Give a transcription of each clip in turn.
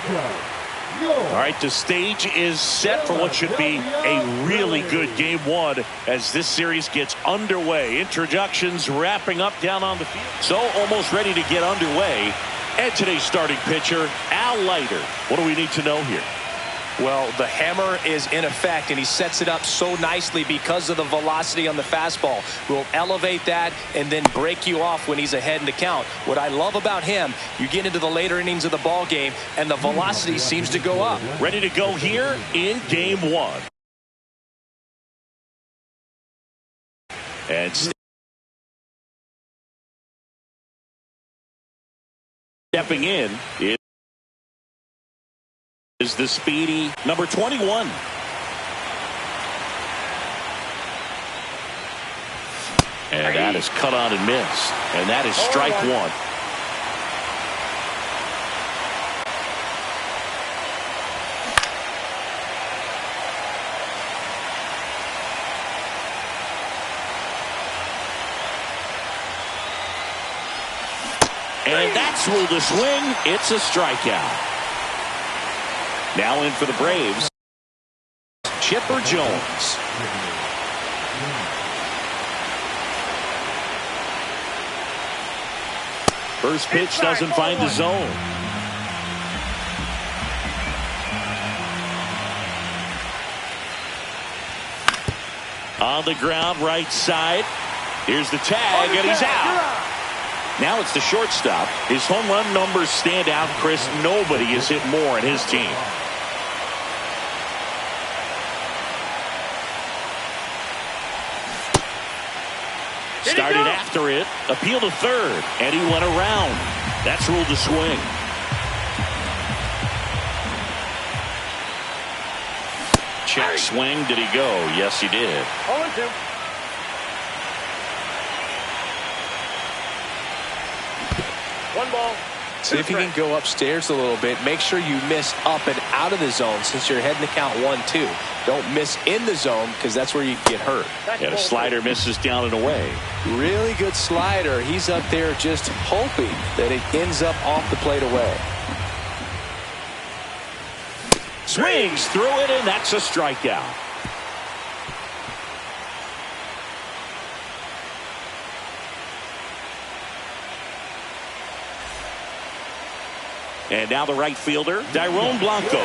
All right, the stage is set for what should be a really good game one as this series gets underway. Introductions wrapping up down on the field. So almost ready to get underway. And today's starting pitcher, Al Leiter. What do we need to know here? Well, the hammer is in effect, and he sets it up so nicely because of the velocity on the fastball. Will elevate that and then break you off when he's ahead in the count. What I love about him, you get into the later innings of the ball game, and the velocity seems to go up. Ready to go here in game one. And stepping in is the speedy number 21. And that is cut on and missed. And that is strike one. And that's ruled a swing. It's a strikeout. Now in for the Braves, Chipper Jones. First pitch doesn't find the zone. On the ground, right side. Here's the tag, and he's out. Now it's the shortstop. His home run numbers stand out, Chris. Nobody has hit more in his team. Started after it, appeal to third, and he went around. That's ruled a swing. Check swing, did he go? Yes, he did. 0-2. One ball. See if you can go upstairs a little bit. Make sure you miss up and out of the zone since you're heading to count 1-2. Don't miss in the zone because that's where you get hurt. And a slider misses down and away. Really good slider. He's up there just hoping that it ends up off the plate away. Swings through it, and that's a strikeout. And now the right fielder, Dairon Blanco.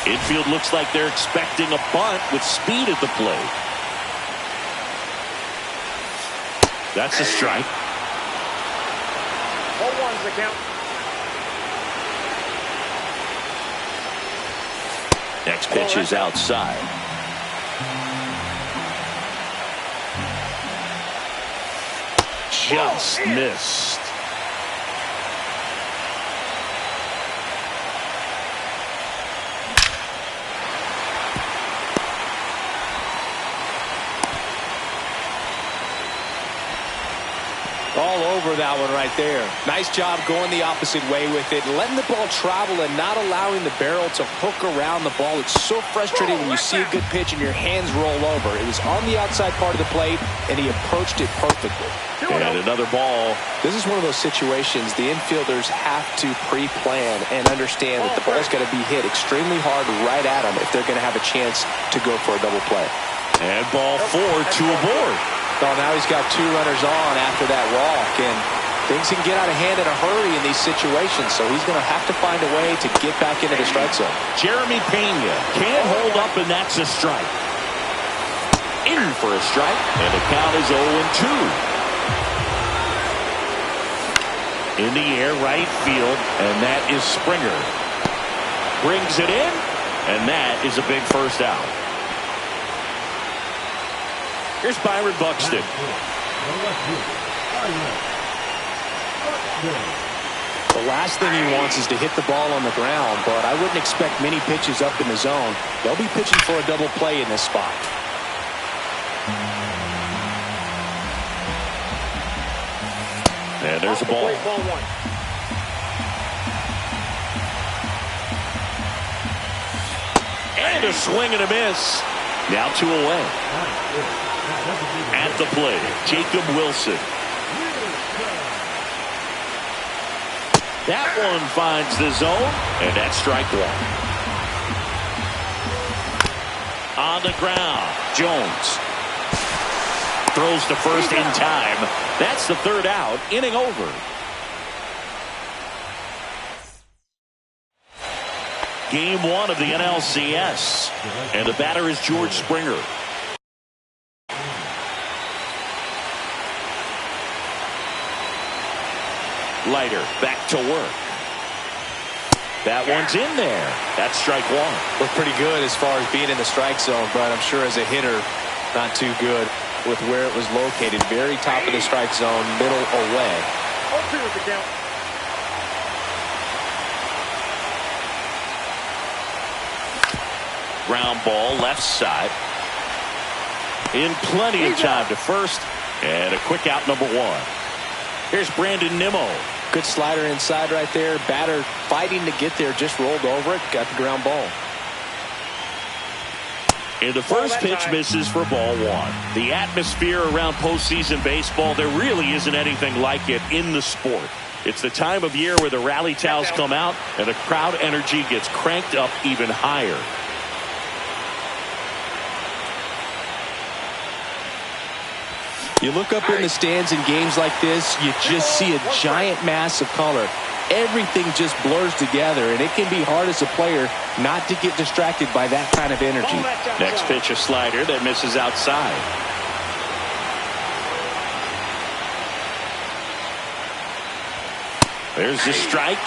Infield looks like they're expecting a bunt with speed at the plate. That's a strike. 0-1's the count. Next pitch is outside. Just missed. All over that one right there. Nice job going the opposite way with it, letting the ball travel and not allowing the barrel to hook around the ball. It's so frustrating when you see a good pitch and your hands roll over. It was on the outside part of the plate, and he approached it perfectly. And another ball. This is one of those situations the infielders have to pre-plan and understand that the ball's got to be hit extremely hard right at them if they're going to have a chance to go for a double play. And ball 4, 2 aboard. Oh, now he's got 2 runners on after that walk, and things can get out of hand in a hurry in these situations, so he's going to have to find a way to get back into the strike zone. Jeremy Pena can't hold up, and that's a strike. In for a strike, and the count is 0-2. In the air, right field, and that is Springer. Brings it in, and that is a big first out. Here's Byron Buxton. The last thing he wants is to hit the ball on the ground, but I wouldn't expect many pitches up in the zone. They'll be pitching for a double play in this spot. And there's a ball. Ball one. And a swing and a miss. Now 2 away. At the plate, Jacob Wilson. That one finds the zone, and that's strike one. On the ground, Jones throws to first in time. That's the third out, inning over. Game 1 of the NLCS, and the batter is George Springer. Leiter back to work. That one's in there. That's strike one. Looked pretty good as far as being in the strike zone, but I'm sure as a hitter, not too good with where it was located. Very top of the strike zone, middle away. 0-2 is the count. Ground ball left side. In plenty of time to first, and a quick out number one. Here's Brandon Nimmo. Good slider inside right there. Batter fighting to get there, just rolled over it, got the ground ball. And the first pitch misses for ball one. The atmosphere around postseason baseball, there really isn't anything like it in the sport. It's the time of year where the rally towels come out and the crowd energy gets cranked up even higher. You look up in the stands in games like this, you just see a giant mass of color. Everything just blurs together, and it can be hard as a player not to get distracted by that kind of energy. Next pitch, a slider that misses outside. There's the strike.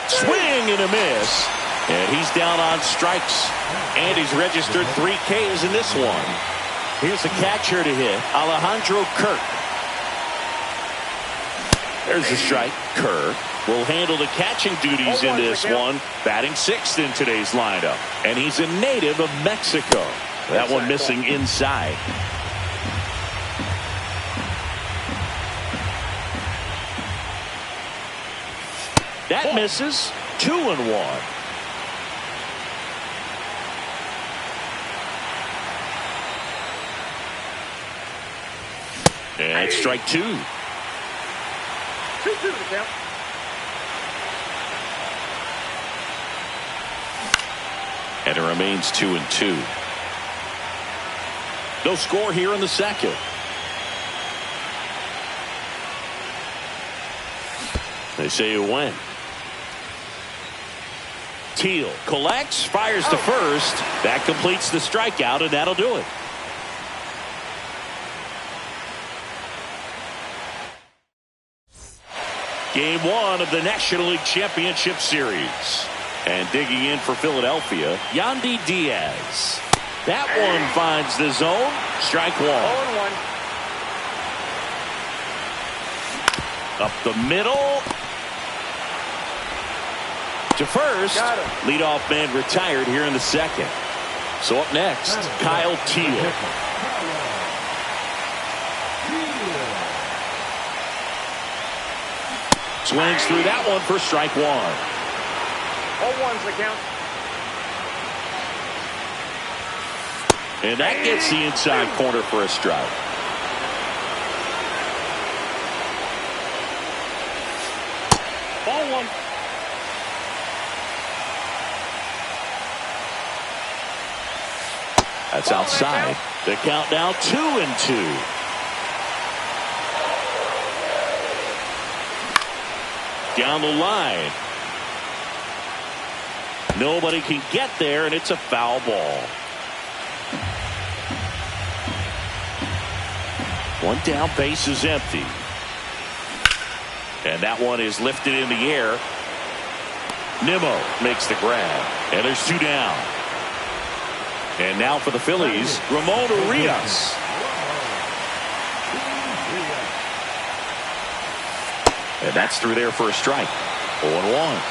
Swing and a miss. And he's down on strikes. And he's registered 3 Ks in this one. Here's the catcher to hit, Alejandro Kirk. There's the strike. Kirk will handle the catching duties in this one, batting 6th in today's lineup. And he's a native of Mexico. That one missing inside. That misses. 2-1. And it's strike 2. 2-2 to count. And it remains 2-2. No score here in the second. They say you win. Teal collects, fires to first. That completes the strikeout, and that'll do it. Game 1 of the National League Championship Series. And digging in for Philadelphia, Yandy Diaz. That one finds the zone. Strike 1. 0-1. Up the middle. To first. Leadoff man retired here in the second. So up next, Kyle Teal. Swings through that one for strike 1. 0-1's the count. And that gets the inside corner for a strike. Ball 1. That's outside. The count now 2-2. Down the line. Nobody can get there, and it's a foul ball. One down, base is empty. And that one is lifted in the air. Nimmo makes the grab. And there's two down. And now for the Phillies, Ramon Urias. And that's through there for a strike. 0-1.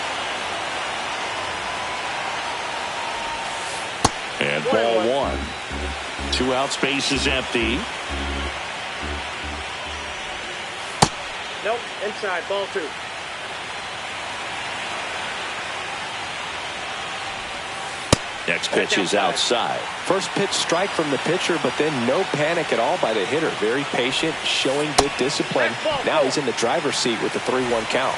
And ball one. 2 outs, base is empty. Nope, inside, ball 2. Next pitch is outside. First pitch strike from the pitcher, but then no panic at all by the hitter. Very patient, showing good discipline. Now he's in the driver's seat with the 3-1 count.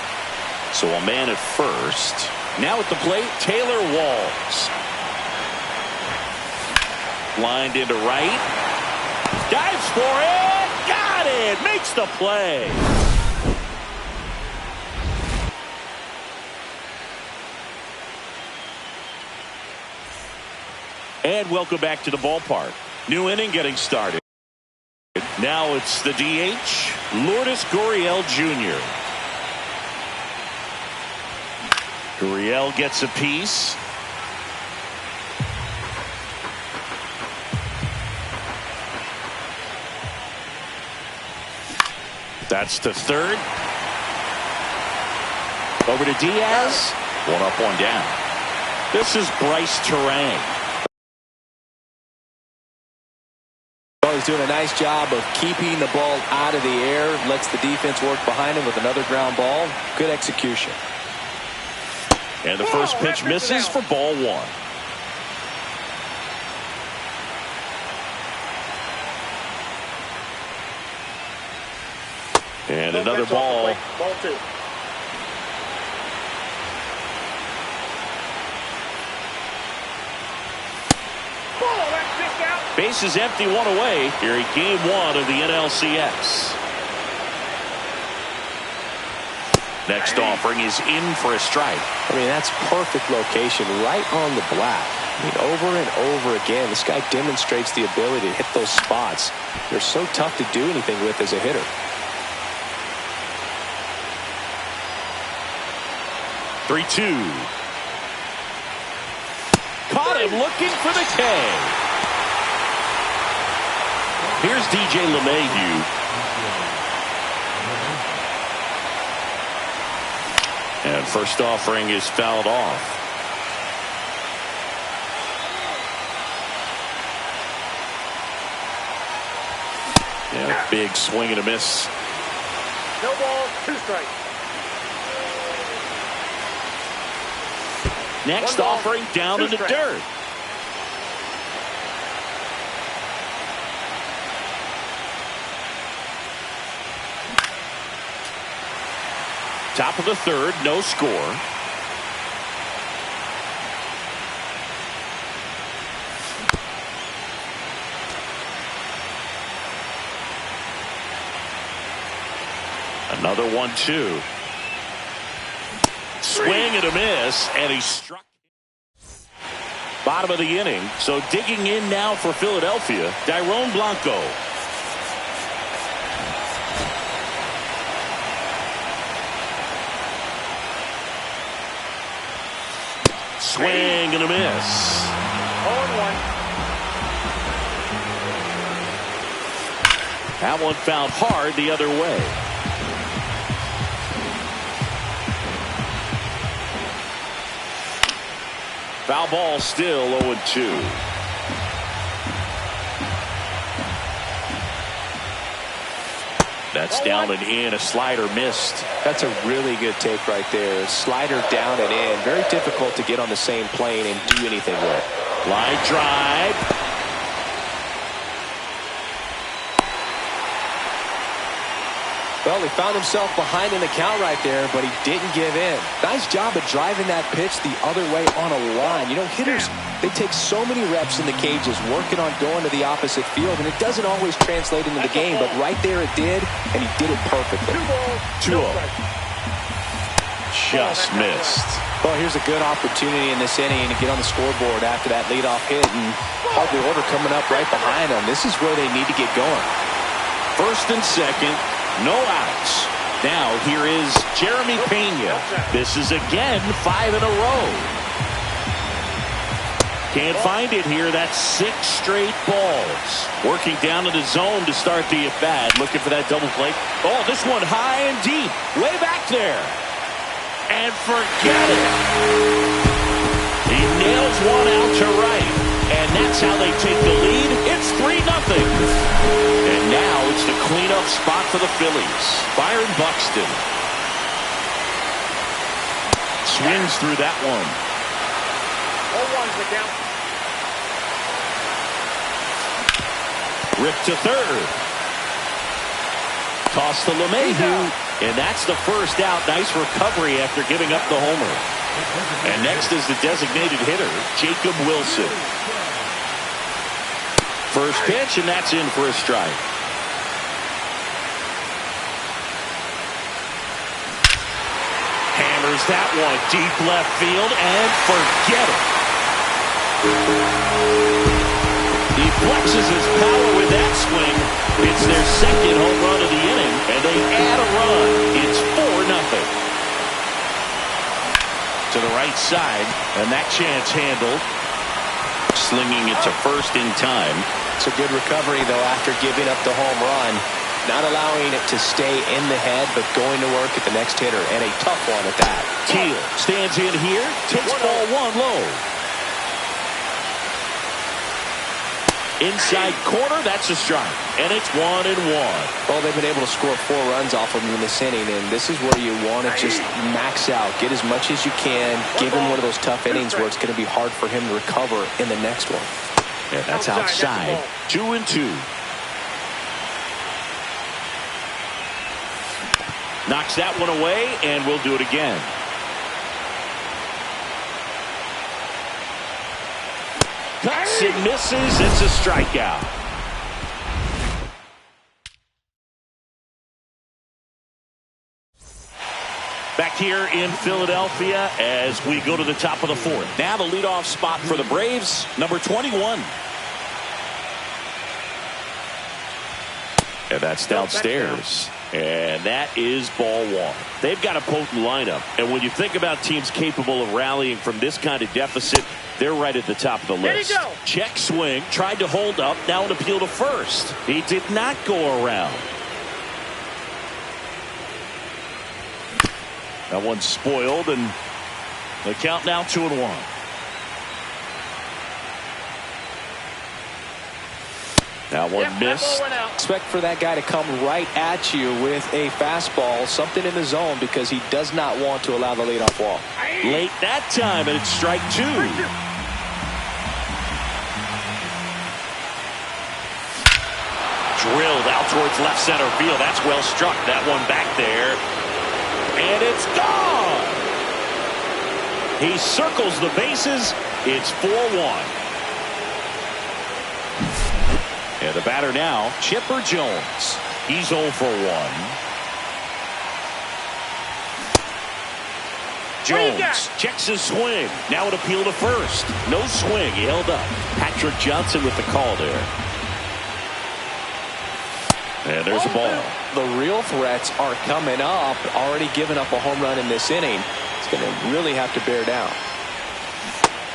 So a man at first. Now at the plate, Taylor Walls. Lined into right. Dives for it. Got it. Makes the play. And welcome back to the ballpark. New inning getting started. Now it's the DH, Lourdes Gurriel Jr. Gurriel gets a piece. That's to third. Over to Diaz. One up, one down. This is Bryce Terang. Well, he's doing a nice job of keeping the ball out of the air. Lets the defense work behind him with another ground ball. Good execution. And the first pitch misses for ball one. And another ball. Ball 2. Base is empty, one away here in game 1 of the NLCS. Next offering is in for a strike. I mean, that's perfect location right on the black. I mean, over and over again, this guy demonstrates the ability to hit those spots. They're so tough to do anything with as a hitter. 3-2. Caught him looking for the K. Here's DJ LeMahieu. And first offering is fouled off. Yeah, big swing and a miss. No ball, 2 strikes. Next One ball, offering down 2 in the strikes. dirt. Top of the third, no score. Another 1-2. Swing and a miss, and he struck. Bottom of the inning, so digging in now for Philadelphia, Dairon Blanco. Swing and a miss. 0-1. That one fouled hard the other way. Foul ball still 0-2. That's down and in. A slider missed. That's a really good take right there. Slider down and in. Very difficult to get on the same plane and do anything with. Line drive. Well, he found himself behind in the count right there, but he didn't give in. Nice job of driving that pitch the other way on a line. You know, hitters, they take so many reps in the cages working on going to the opposite field, and it doesn't always translate into the game, but right there it did, and he did it perfectly. 2-0. Just missed. Well, here's a good opportunity in this inning to get on the scoreboard after that leadoff hit, and hardly order coming up right behind them. This is where they need to get going. First and second, no outs. Now here is Jeremy Pena. This is again 5 in a row. Can't find it here. That's 6 straight balls. Working down in the zone to start the at-bat. Looking for that double play. Oh, this one high and deep. Way back there. And forget it. He nails one out to right. And that's how they take the lead. It's 3-0. And now it's the cleanup spot for the Phillies. Byron Buxton swings through that one. 0-1's the count. Rip to third. Toss to LeMahieu. And that's the first out. Nice recovery after giving up the homer. And next is the designated hitter, Jacob Wilson. First pitch, and that's in for a strike. Hammers that one deep left field, and forget it. He flexes his power with that swing. It's their second home run of the inning, and they add a run. It's 4-0. To the right side, and that chance handled. Slinging it to first in time. It's a good recovery, though, after giving up the home run. Not allowing it to stay in the head, but going to work at the next hitter, and a tough one at that. Teal stands in here, takes ball 1 low. Inside corner, that's a strike. And it's 1-1. Well, they've been able to score 4 runs off of him in this inning, and this is where you want to just max out. Get as much as you can. Give him one of those tough innings where it's going to be hard for him to recover in the next one. Yeah, that's outside. 2-2. Knocks that one away, and we'll do it again. Cuts and misses. It's a strikeout. Back here in Philadelphia as we go to the top of the 4th. Now the leadoff spot for the Braves, number 21. And that's downstairs. And that is ball 1. They've got a potent lineup. And when you think about teams capable of rallying from this kind of deficit, they're right at the top of the list. Check swing, tried to hold up, now an appeal to first. He did not go around. That one's spoiled, and the count now 2-1. That one missed. Expect for that guy to come right at you with a fastball, something in the zone, because he does not want to allow the leadoff walk. Late that time, and it's strike 2. Drilled out towards left center field. That's well struck. That one back there. And it's gone. He circles the bases. It's 4-1. And the batter now, Chipper Jones. He's 0 for 1. Jones checks his swing. Now an appeal to first. No swing. He held up. Patrick Johnson with the call there. And there's a ball. The real threats are coming up. Already giving up a home run in this inning. It's going to really have to bear down.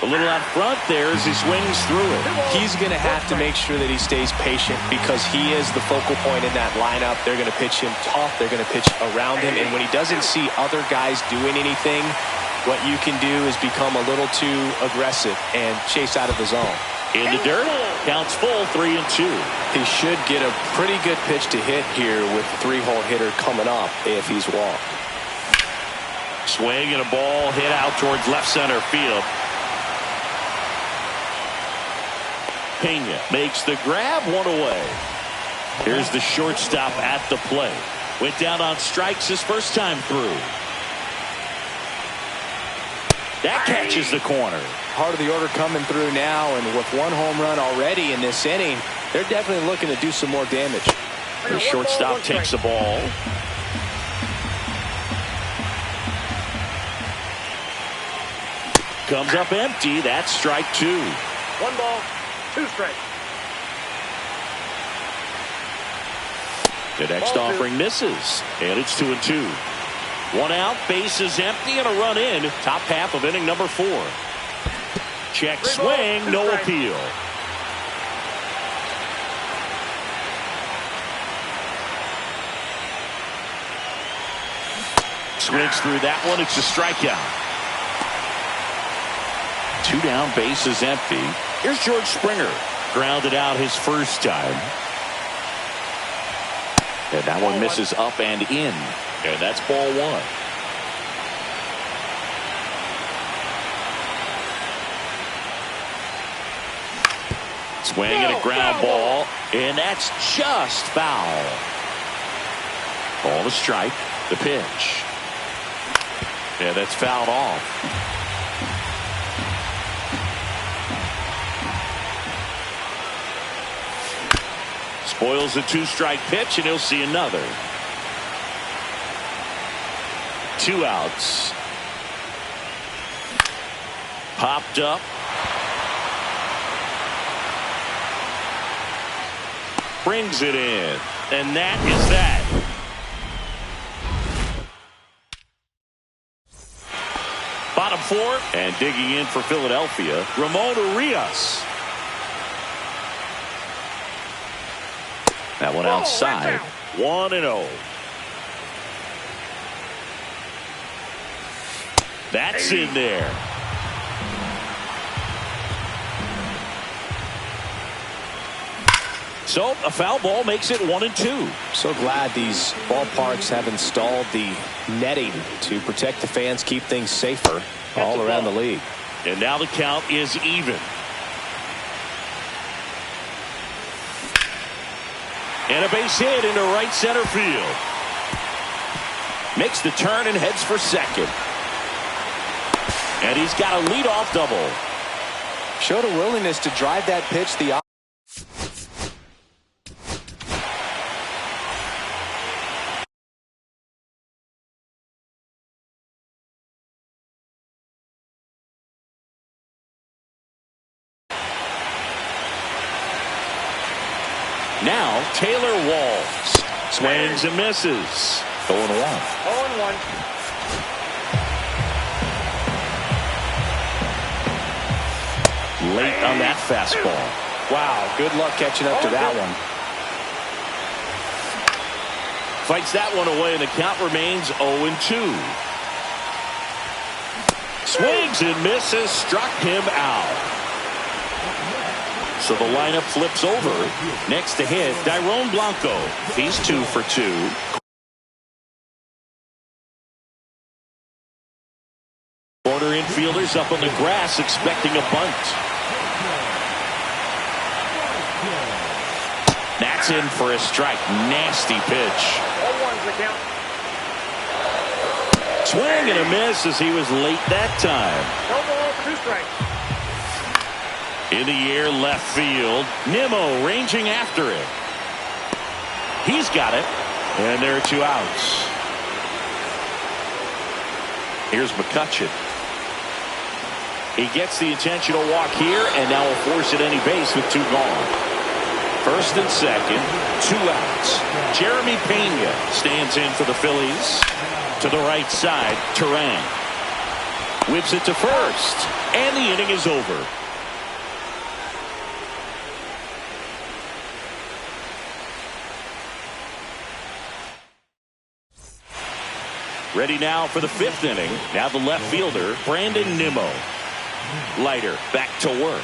A little out front there as he swings through it. He's going to have to make sure that he stays patient because he is the focal point in that lineup. They're going to pitch him tough. They're going to pitch around him. And when he doesn't see other guys doing anything, what you can do is become a little too aggressive and chase out of the zone. In the dirt, counts full, 3-2. He should get a pretty good pitch to hit here with the 3-hole hitter coming up if he's walked. Swing and a ball hit out towards left center field. Pena makes the grab, 1 away. Here's the shortstop at the plate. Went down on strikes his first time through. That catches the corner. Part of the order coming through now, and with 1 home run already in this inning, they're definitely looking to do some more damage. The shortstop takes the ball. Comes up empty. That's strike 2. 1 ball, 2 strikes. The next offering misses, and it's 2-2. One out, base is empty, and a run in. Top half of inning number 4. Check swing, no appeal. Swings through that one. It's a strikeout. 2 down, base is empty. Here's George Springer. Grounded out his first time. And that one misses up and in. And that's ball 1. Swing and a ground ball. And that's just foul. Ball to strike. The pitch. Yeah, that's fouled off. Spoils a 2-strike pitch, and he'll see another. 2 outs. Popped up. Brings it in. And that is that. Bottom 4, and digging in for Philadelphia, Ramon Urias. That one outside. 1-0. That's in there. So a foul ball makes it 1-2. So glad these ballparks have installed the netting to protect the fans, keep things safer all around the league. And now the count is even. And a base hit into right center field. Makes the turn and heads for second. And he's got a leadoff double. Showed a willingness to drive that pitch the Now Taylor Walls swings and misses. 0-1. 0-1. Late on that fastball. Wow, good luck catching up to that one. Fights that one away, and the count remains 0-2. Swings and misses, struck him out. So the lineup flips over. Next to hit, Dairon Blanco. He's 2 for 2. Corner infielders up on the grass expecting a bunt. That's in for a strike. Nasty pitch. 0-1's the count. Swing and a miss as he was late that time. No ball, 2 strikes. In the air, left field. Nimmo ranging after it. He's got it. And there are 2 outs. Here's McCutcheon. He gets the intentional walk here, and now will force at any base with 2 gone. First and second, 2 outs. Jeremy Pena stands in for the Phillies. To the right side, Turan whips it to first, and the inning is over. Ready now for the 5th inning. Now the left fielder, Brandon Nimmo. Leiter back to work.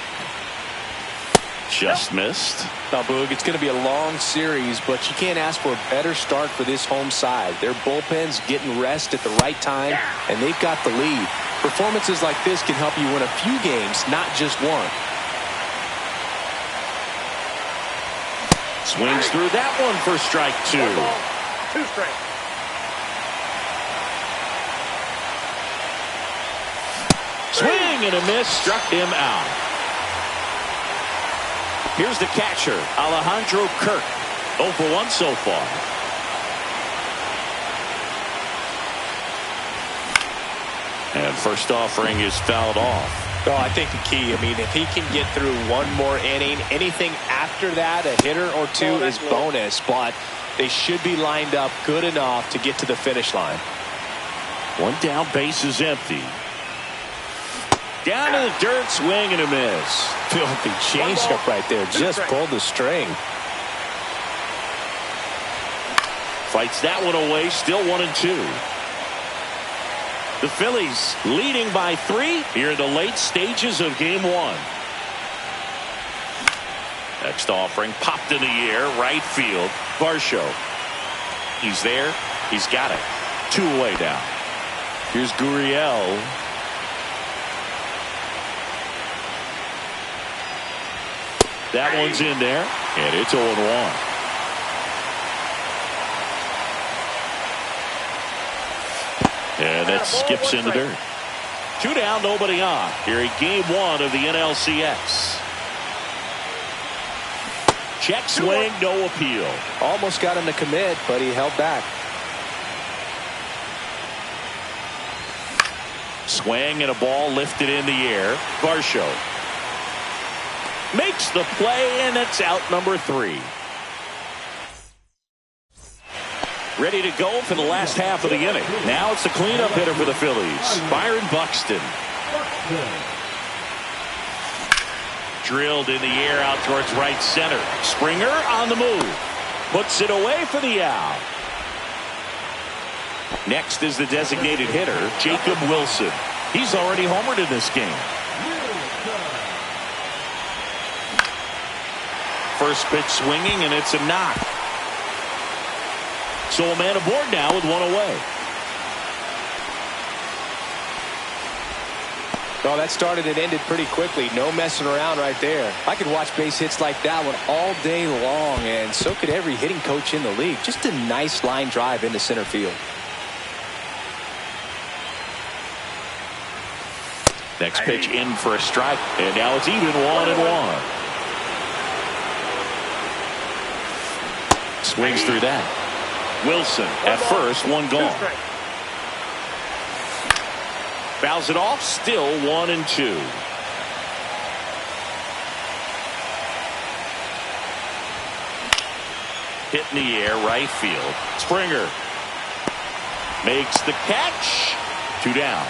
Just missed. Now, Boog, it's going to be a long series, but you can't ask for a better start for this home side. Their bullpen's getting rest at the right time, and they've got the lead. Performances like this can help you win a few games, not just one. Swings through that one for strike 2. 2 strikes. Swing and a miss, struck him out. Here's the catcher, Alejandro Kirk. 0 for 1 so far. And first offering is fouled off. Oh, I think the key, I mean, if he can get through one more inning, anything after that, a hitter or two is bonus, but they should be lined up good enough to get to the finish line. One down, base is empty. Down to the dirt, swing and a miss. Filthy changeup right there, just pulled the string. Fights that one away, still 1-2. The Phillies leading by 3 here in the late stages of game 1. Next offering popped in the air, right field. Varsho. He's there. He's got it. 2 away now. Here's Gurriel. That one's in there, and it's 0-1. And that skips in the dirt. 2 down, nobody on. Here in game 1 of the NLCS. Check swing, no appeal. Almost got him to commit, but he held back. Swing and a ball lifted in the air. Varsho makes the play, and it's out number 3. Ready to go for the last half of the inning. Now it's the cleanup hitter for the Phillies, Byron Buxton. Drilled in the air out towards right center. Springer on the move. Puts it away for the out. Next is the designated hitter, Jacob Wilson. He's already homered in this game. First pitch swinging, and it's a knock. So a man aboard now with 1 away. Well, that started and ended pretty quickly. No messing around right there. I could watch base hits like that one all day long, and so could every hitting coach in the league. Just a nice line drive into center field. Next pitch in for a strike, and now it's even 1-1. Swings through that. Wilson at first, 1 gone. Fouls it off, still 1-2. Hit in the air, right field. Springer makes the catch. 2 down.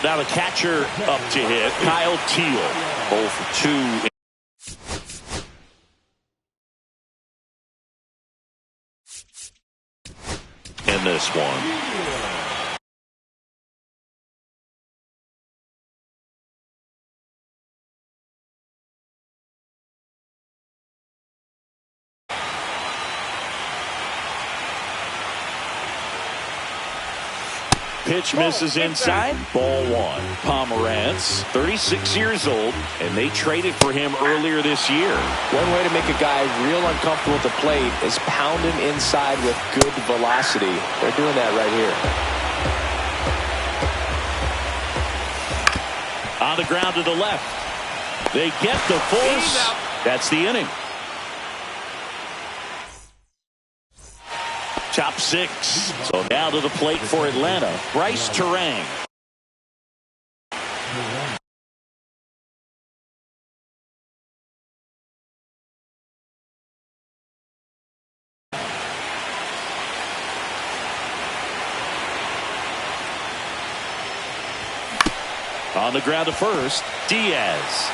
Now the catcher up to hit, Kyle Teel. 0 for 2. In this one. Pitch misses inside. Ball 1. Pomeranz, 36 years old, and they traded for him earlier this year. One way to make a guy real uncomfortable at the plate is pound him inside with good velocity. They're doing that right here. On the ground to the left. They get the force. That's the inning. Top 6. So now to the plate for Atlanta, Bryce Terang. On the ground to first, Diaz.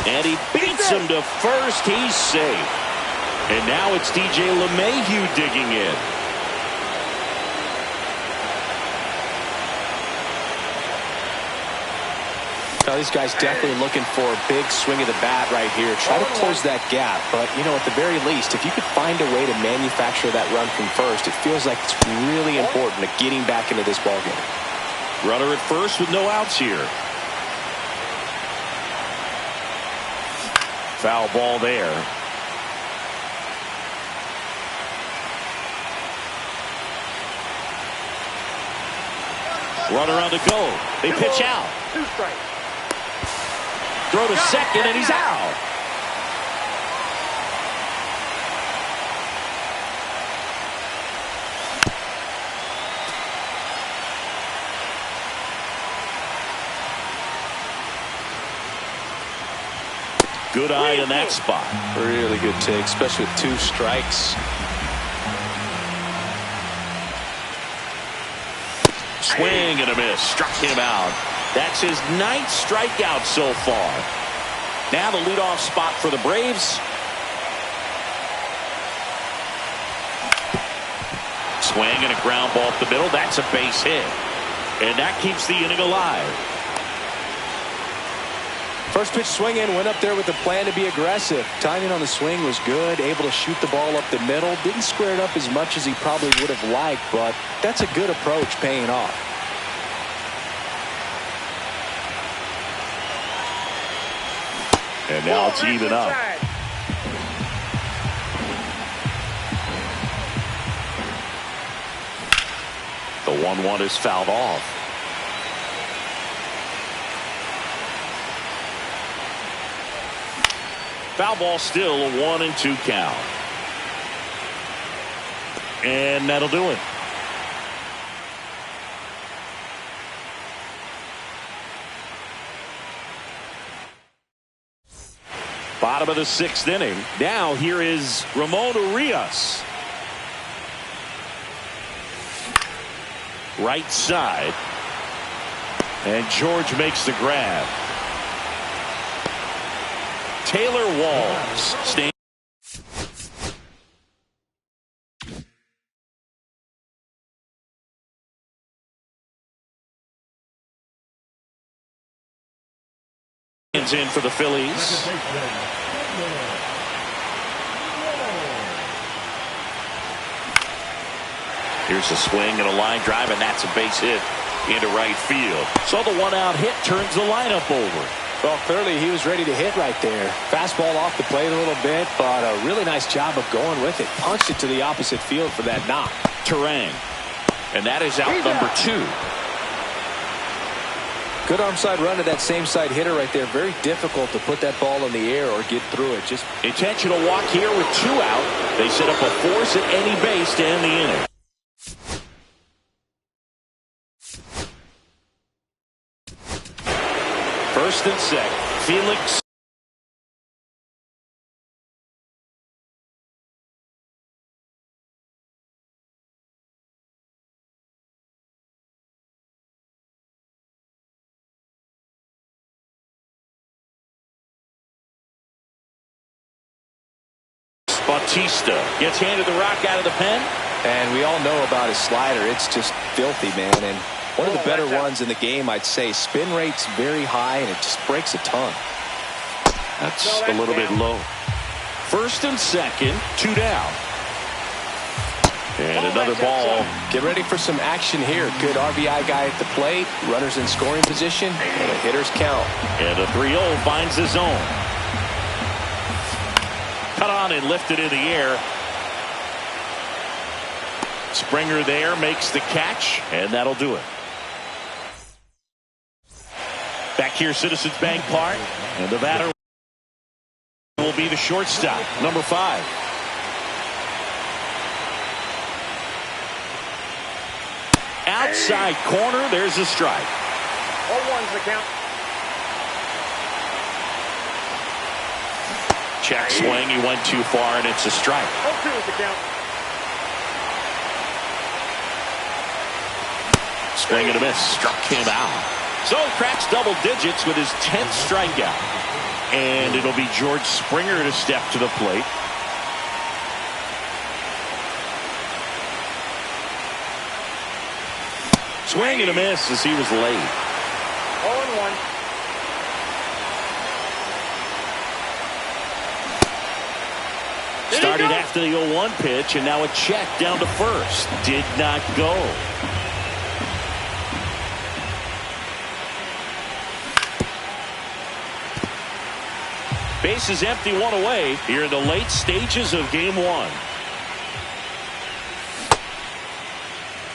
And he beats him to first. He's safe. And now it's DJ LeMahieu digging in. Now these guys definitely looking for a big swing of the bat right here. Try to close that gap. But, you know, at the very least, if you could find a way to manufacture that run from first, it feels like it's really important to getting back into this ballgame. Runner at first with no outs here. Foul ball there. Runner on the go. They pitch out. 2 strikes. Throw to second, and he's out. Good eye in that spot. Really good take, especially with 2 strikes. Swing and a miss. Struck him out. That's his 9th strikeout so far. Now the leadoff spot for the Braves. Swing and a ground ball up the middle. That's a base hit. And that keeps the inning alive. First pitch swing in, went up there with the plan to be aggressive. Timing on the swing was good, able to shoot the ball up the middle. Didn't square it up as much as he probably would have liked, but that's a good approach paying off. And now it's even up. The 1-1 is fouled off. Foul ball, still a 1-2 count. And that'll do it. Bottom of the 6th inning. Now here is Ramon Urias. Right side. And George makes the grab. Taylor Walls stands in for the Phillies. Here's a swing and a line drive, and that's a base hit into right field. So the 1-out hit turns the lineup over. Well, clearly he was ready to hit right there. Fastball off the plate a little bit, but a really nice job of going with it. Punched it to the opposite field for that knock. Terang. And that is out number 2. Good arm side run to that same side hitter right there. Very difficult to put that ball in the air or get through it. Just intentional walk here with 2 out. They set up a force at any base to end the inning. First and second. Felix. Bautista gets handed the rock out of the pen. And we all know about his slider. It's just filthy, man. And one of the better ones in the game, I'd say. Spin rate's very high, and it just breaks a ton. That's a little bit low. First and second, 2 down. And another ball. Get ready for some action here. Good RBI guy at the plate. Runners in scoring position. And a hitter's count. And a 3-0 finds his own. Cut on and lifted in the air. Springer there makes the catch, and that'll do it. Back here, Citizens Bank Park, and the batter will be the shortstop, number 5. Outside corner, there's a strike. 0-1's the count. Check swing, he went too far, and it's a strike. 0-2's the count. Swing and a miss, struck him out. So he cracks double digits with his 10th strikeout. And it'll be George Springer to step to the plate. Swing and a miss as he was late. 0-1. Started after the 0-1 pitch, and now a check down to first. Did not go. Base is empty, 1 away here in the late stages of game 1.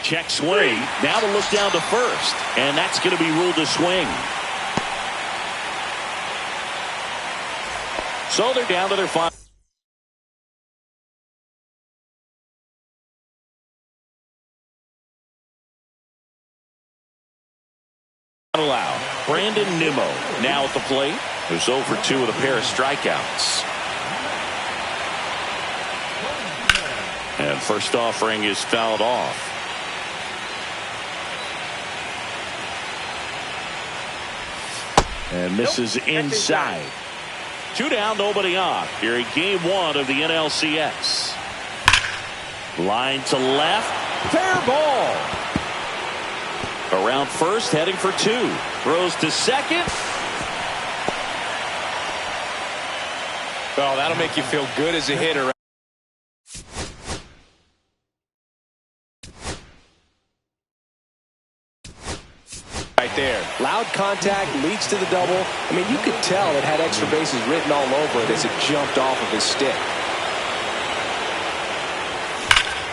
Check swing. Now to look down to first, and that's going to be ruled a swing. So they're down to their final. Brandon Nimmo now at the plate. It was 0 for 2 with a pair of strikeouts. And first offering is fouled off. And misses inside. 2 down, nobody on. Here in game 1 of the NLCS. Line to left. Fair ball. Around first, heading for 2. Throws to second. Well, that'll make you feel good as a hitter. Right there. Loud contact leads to the double. I mean, you could tell it had extra bases written all over it as it jumped off of his stick.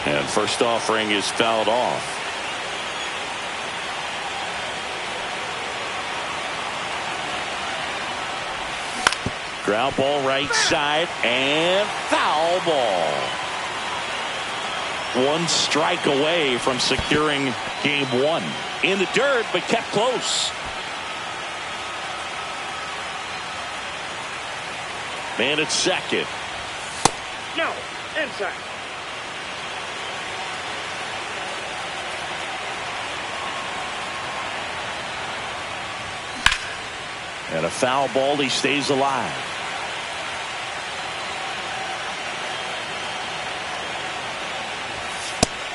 And first offering is fouled off. Ground ball right side and foul ball. 1 strike away from securing game 1. In the dirt, but kept close. Man at second. No, inside. And a foul ball, he stays alive.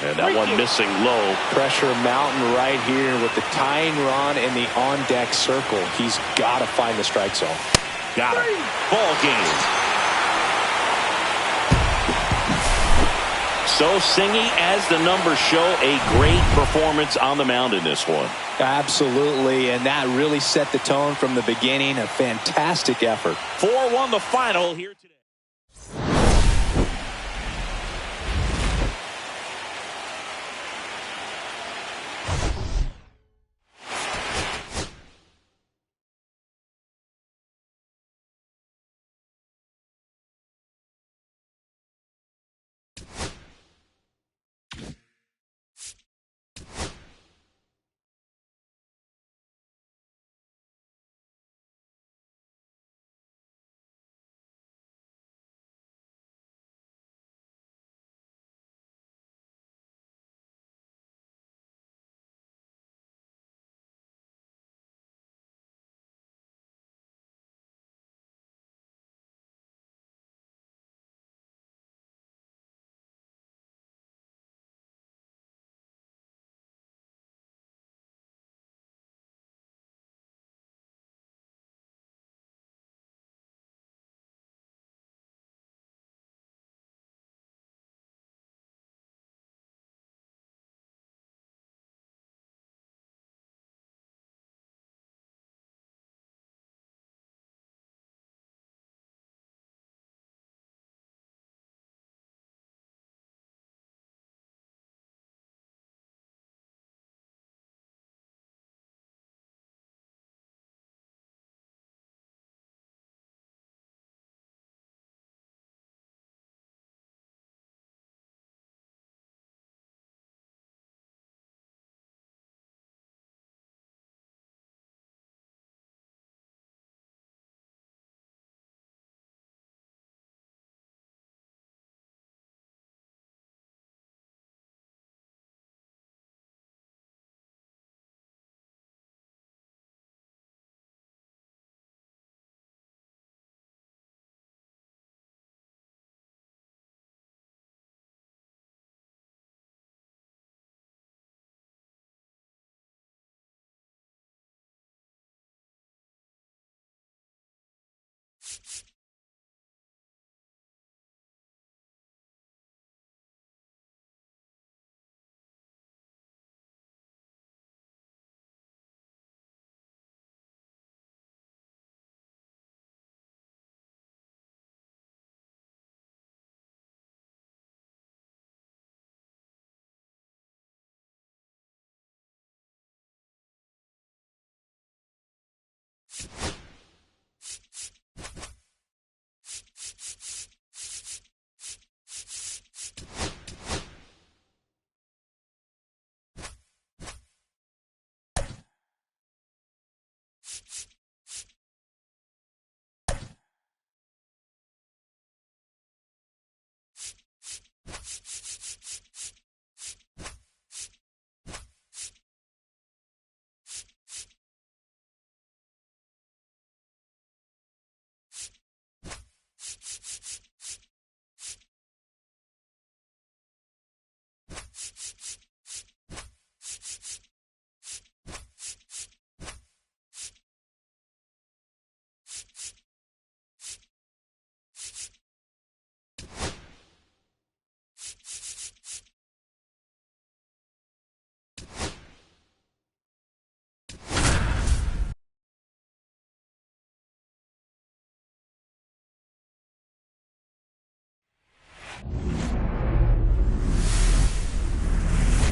And that one missing low. Pressure mountain right here with the tying run in the on-deck circle. He's got to find the strike zone. Got it. Ball game. So Singy, as the numbers show, a great performance on the mound in this one. Absolutely, and that really set the tone from the beginning. A fantastic effort. 4-1 the final here today.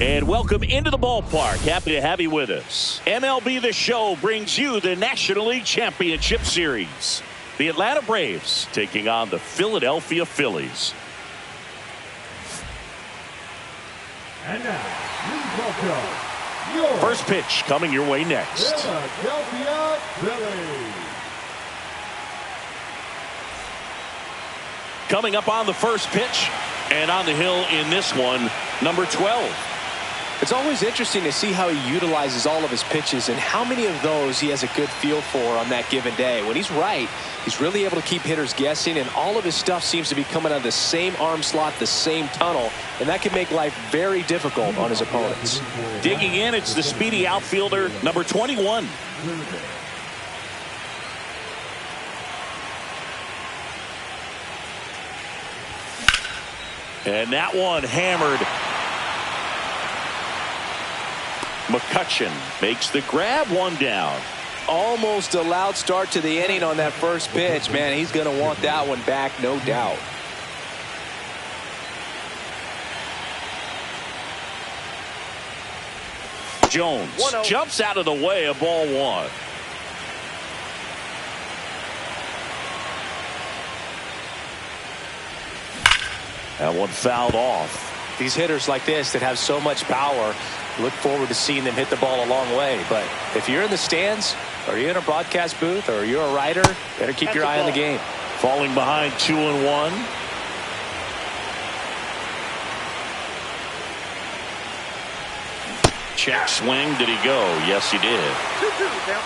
And welcome into the ballpark. Happy to have you with us. MLB The Show brings you the National League Championship Series. The Atlanta Braves taking on the Philadelphia Phillies. And now, please welcome your first pitch coming your way next. Philadelphia Phillies. Coming up on the first pitch, and on the hill in this one, number 12. It's always interesting to see how he utilizes all of his pitches and how many of those he has a good feel for on that given day. When he's right, he's really able to keep hitters guessing, and all of his stuff seems to be coming out of the same arm slot, the same tunnel, and that can make life very difficult on his opponents. Digging in, it's the speedy outfielder, number 21. And that one hammered. McCutchen makes the grab, one down. Almost a loud start to the inning on that first pitch. Man, he's going to want that one back, no doubt. Jones jumps out of the way of ball one. That one fouled off. These hitters like this that have so much power, look forward to seeing them hit the ball a long way. But if you're in the stands, or you're in a broadcast booth, or you're a writer, better keep your eye on the game. Falling behind 2-1. Check swing. Did he go? Yes, he did. 2-2 count.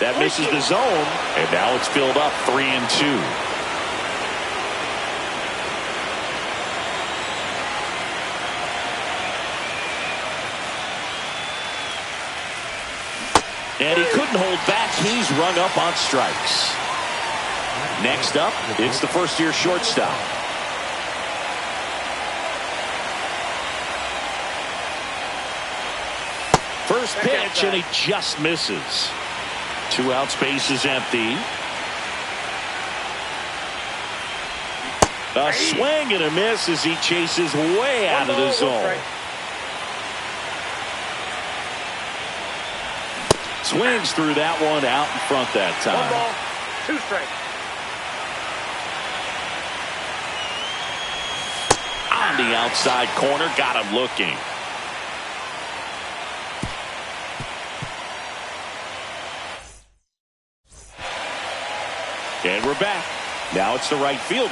That misses the zone, and now it's filled up 3-2. And he couldn't hold back. He's rung up on strikes. Next up, it's the first-year shortstop. First pitch, and he just misses. 2 outs, base is empty. A swing and a miss as he chases way out of the zone. Swings through that one, out in front that time. 1 ball, 2 strikes. On the outside corner, got him looking. And we're back. Now it's the right field.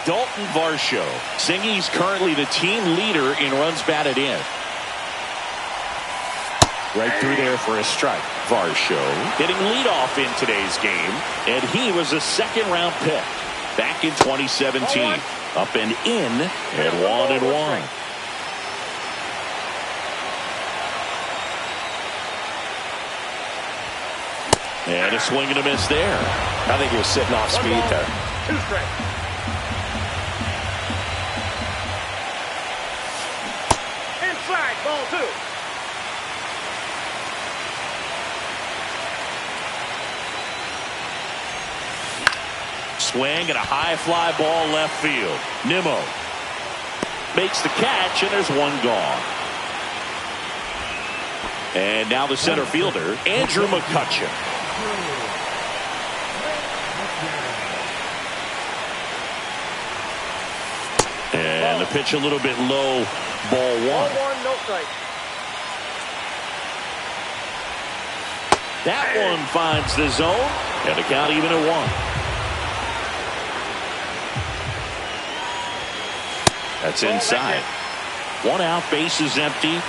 Dalton Varsho, saying he's currently the team leader in runs batted in. Right through there for a strike. Varsho hitting leadoff in today's game, and he was a second-round pick back in 2017. Up and in at 1-1. And a swing and a miss there. I think he was sitting off speed there. 2 strikes. Inside, ball 2. Swing and a high fly ball left field. Nimmo makes the catch, and there's one gone. And now the center fielder, Andrew McCutchen. And the pitch a little bit low, ball 1. Ball 1, no strike. That one finds the zone, and the count even at 1. That's inside. 1 out, base is empty.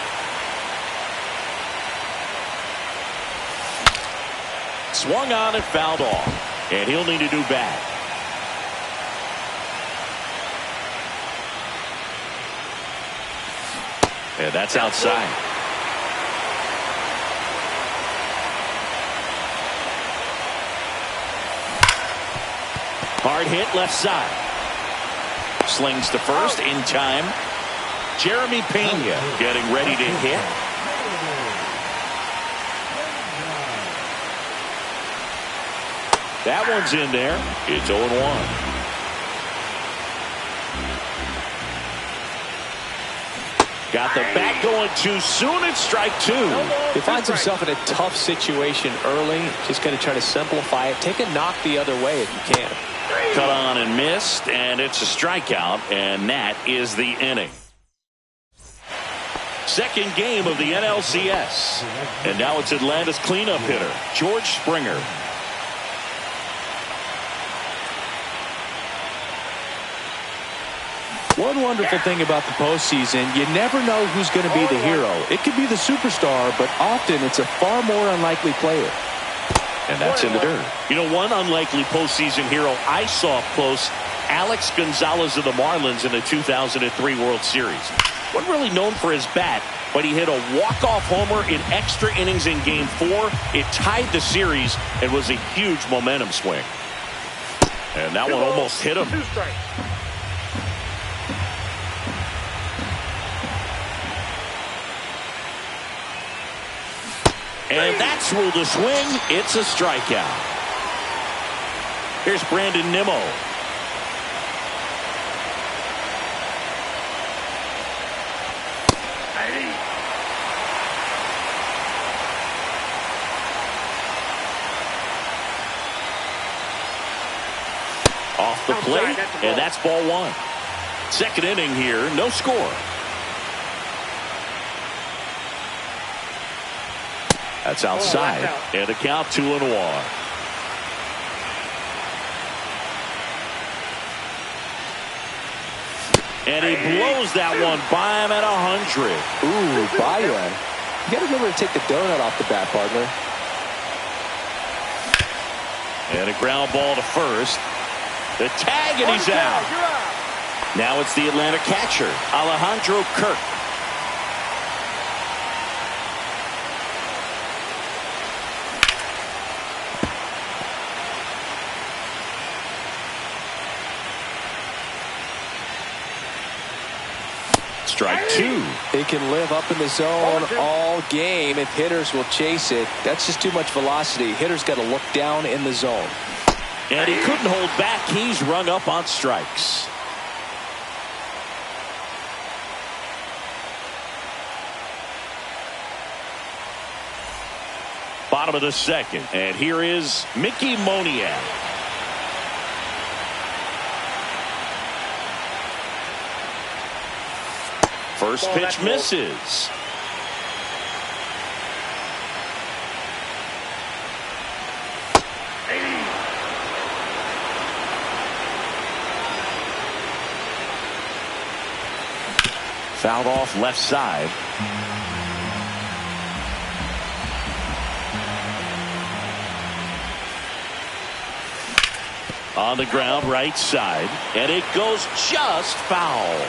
Swung on and fouled off, and he'll need a new bat. And that's outside. Hard hit left side. Slings to first in time. Jeremy Pena getting ready to hit. That one's in there. It's 0-1. Got the bat going too soon. It's strike two. He finds himself in a tough situation early. Just going to try to simplify it. Take a knock the other way if you can. Cut on and missed, and it's a strikeout, and that is the inning. Second game of the NLCS. And now it's Atlanta's cleanup hitter, George Springer. One wonderful thing about the postseason, you never know who's going to be the hero. It could be the superstar, but often it's a far more unlikely player. And that's in the dirt. You know, one unlikely postseason hero I saw up close, Alex Gonzalez of the Marlins in the 2003 World Series. Wasn't really known for his bat, but he hit a walk-off homer in extra innings in Game 4. It tied the series and was a huge momentum swing. And that one almost hit him. 2 strikes. And that's ruled a swing. It's a strikeout. Here's Brandon Nimmo. Off the plate, and that's ball one. Second inning here, no score. That's outside, and a count 2-1. And he blows that one by him at 100. Ooh, by you. You got to remember to take the donut off the bat, partner. And a ground ball to first. The tag, and he's out. Now it's the Atlanta catcher, Alejandro Kirk. Strike two. It can live up in the zone all game if hitters will chase it. That's just too much velocity. Hitters got to look down in the zone. And he couldn't hold back. He's rung up on strikes. Bottom of the second. And here is Mickey Moniak. First pitch misses. Fouled off left side. On the ground right side, and it goes just foul.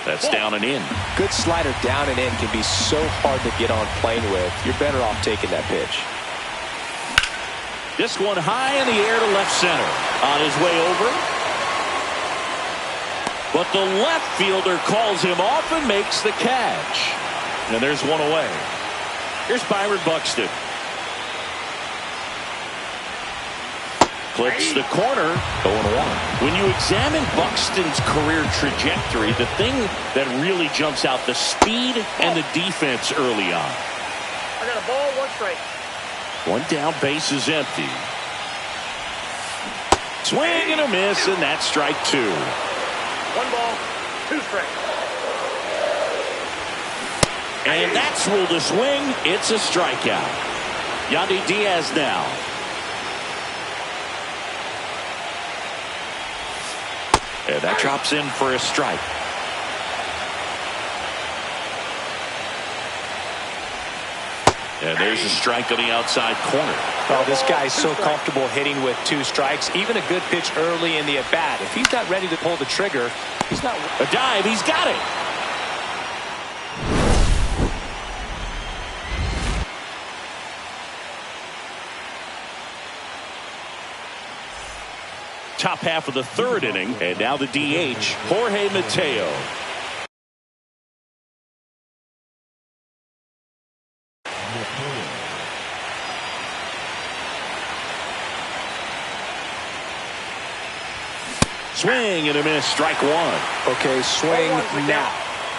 That's down and in. Good slider down and in can be so hard to get on plane with. You're better off taking that pitch. This one high in the air to left center. On his way over. But the left fielder calls him off and makes the catch. And there's one away. Here's Byron Buxton. Clips the corner, 0-1. When you examine Buxton's career trajectory, the thing that really jumps out, the speed and the defense early on. I got a ball, 1 strike. One down, base is empty. Swing and a miss, and that's strike two. 1 ball, 2 strikes. And that's ruled a swing. It's a strikeout. Yandy Diaz now. And that drops in for a strike. And there's a strike on the outside corner. Oh, this guy's so comfortable hitting with 2 strikes. Even a good pitch early in the at-bat. If he's not ready to pull the trigger, he's not. A dive, he's got it. Top half of the third inning, and now the DH, Jorge Mateo. Swing and a miss. Strike one. Okay, swing now.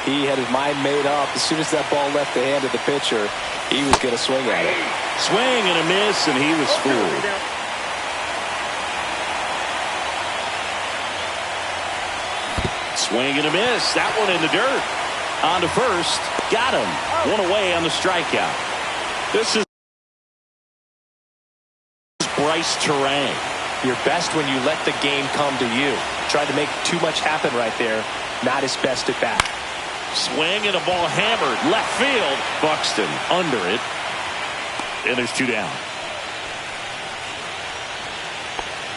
He had his mind made up. As soon as that ball left the hand of the pitcher, he was going to swing at it. Swing and a miss, and he was fooled. Swing and a miss. That one in the dirt. On to first. Got him. One away on the strikeout. This is Bryce Terang. You're best when you let the game come to you. Tried to make too much happen right there. Not his best at bat. Swing and a ball hammered. Left field. Buxton under it. And there's two down.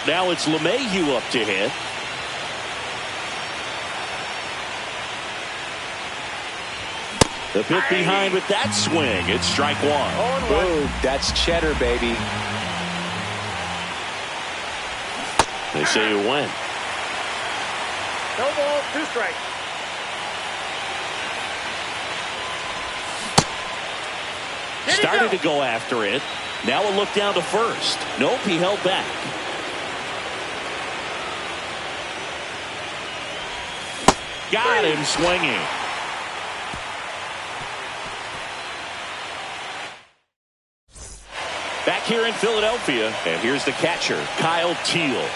Now it's LeMahieu up to hit. The pitch behind with that swing. It's strike one. Boom. That's cheddar, baby. They say you win. No ball, 2 strikes. Started to go after it. Now a look down to first. Nope, he held back. Got him swinging. Back here in Philadelphia, and here's the catcher, Kyle Teal.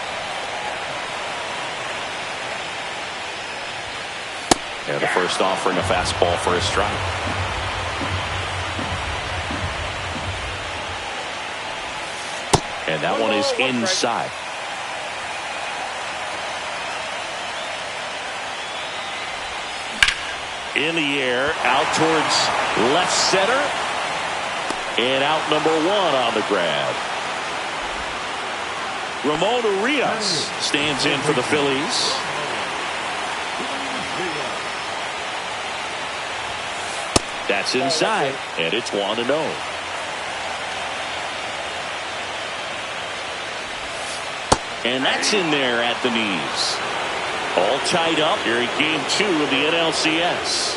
And the first offering a fastball for a strike. And that one is inside. In the air, out towards left center. And out number one on the grab. Ramon Urias stands in for the Phillies. That's inside, and it's 1-0. And that's in there at the knees. All tied up here in game 2 of the NLCS.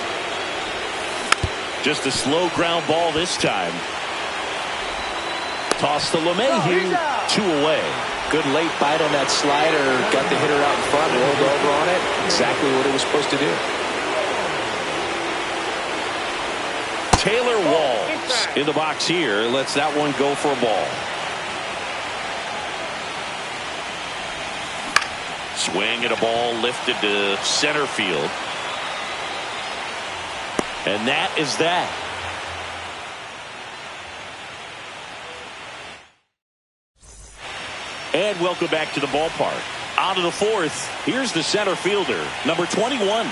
Just a slow ground ball this time. Toss to LeMahieu, 2 away. Good late bite on that slider. Got the hitter out in front, rolled over on it. Exactly what it was supposed to do. Taylor Walls in the box here. Lets that one go for a ball. Swing and a ball lifted to center field. And that is that. And welcome back to the ballpark. On to the 4th. Here's the center fielder, number 21.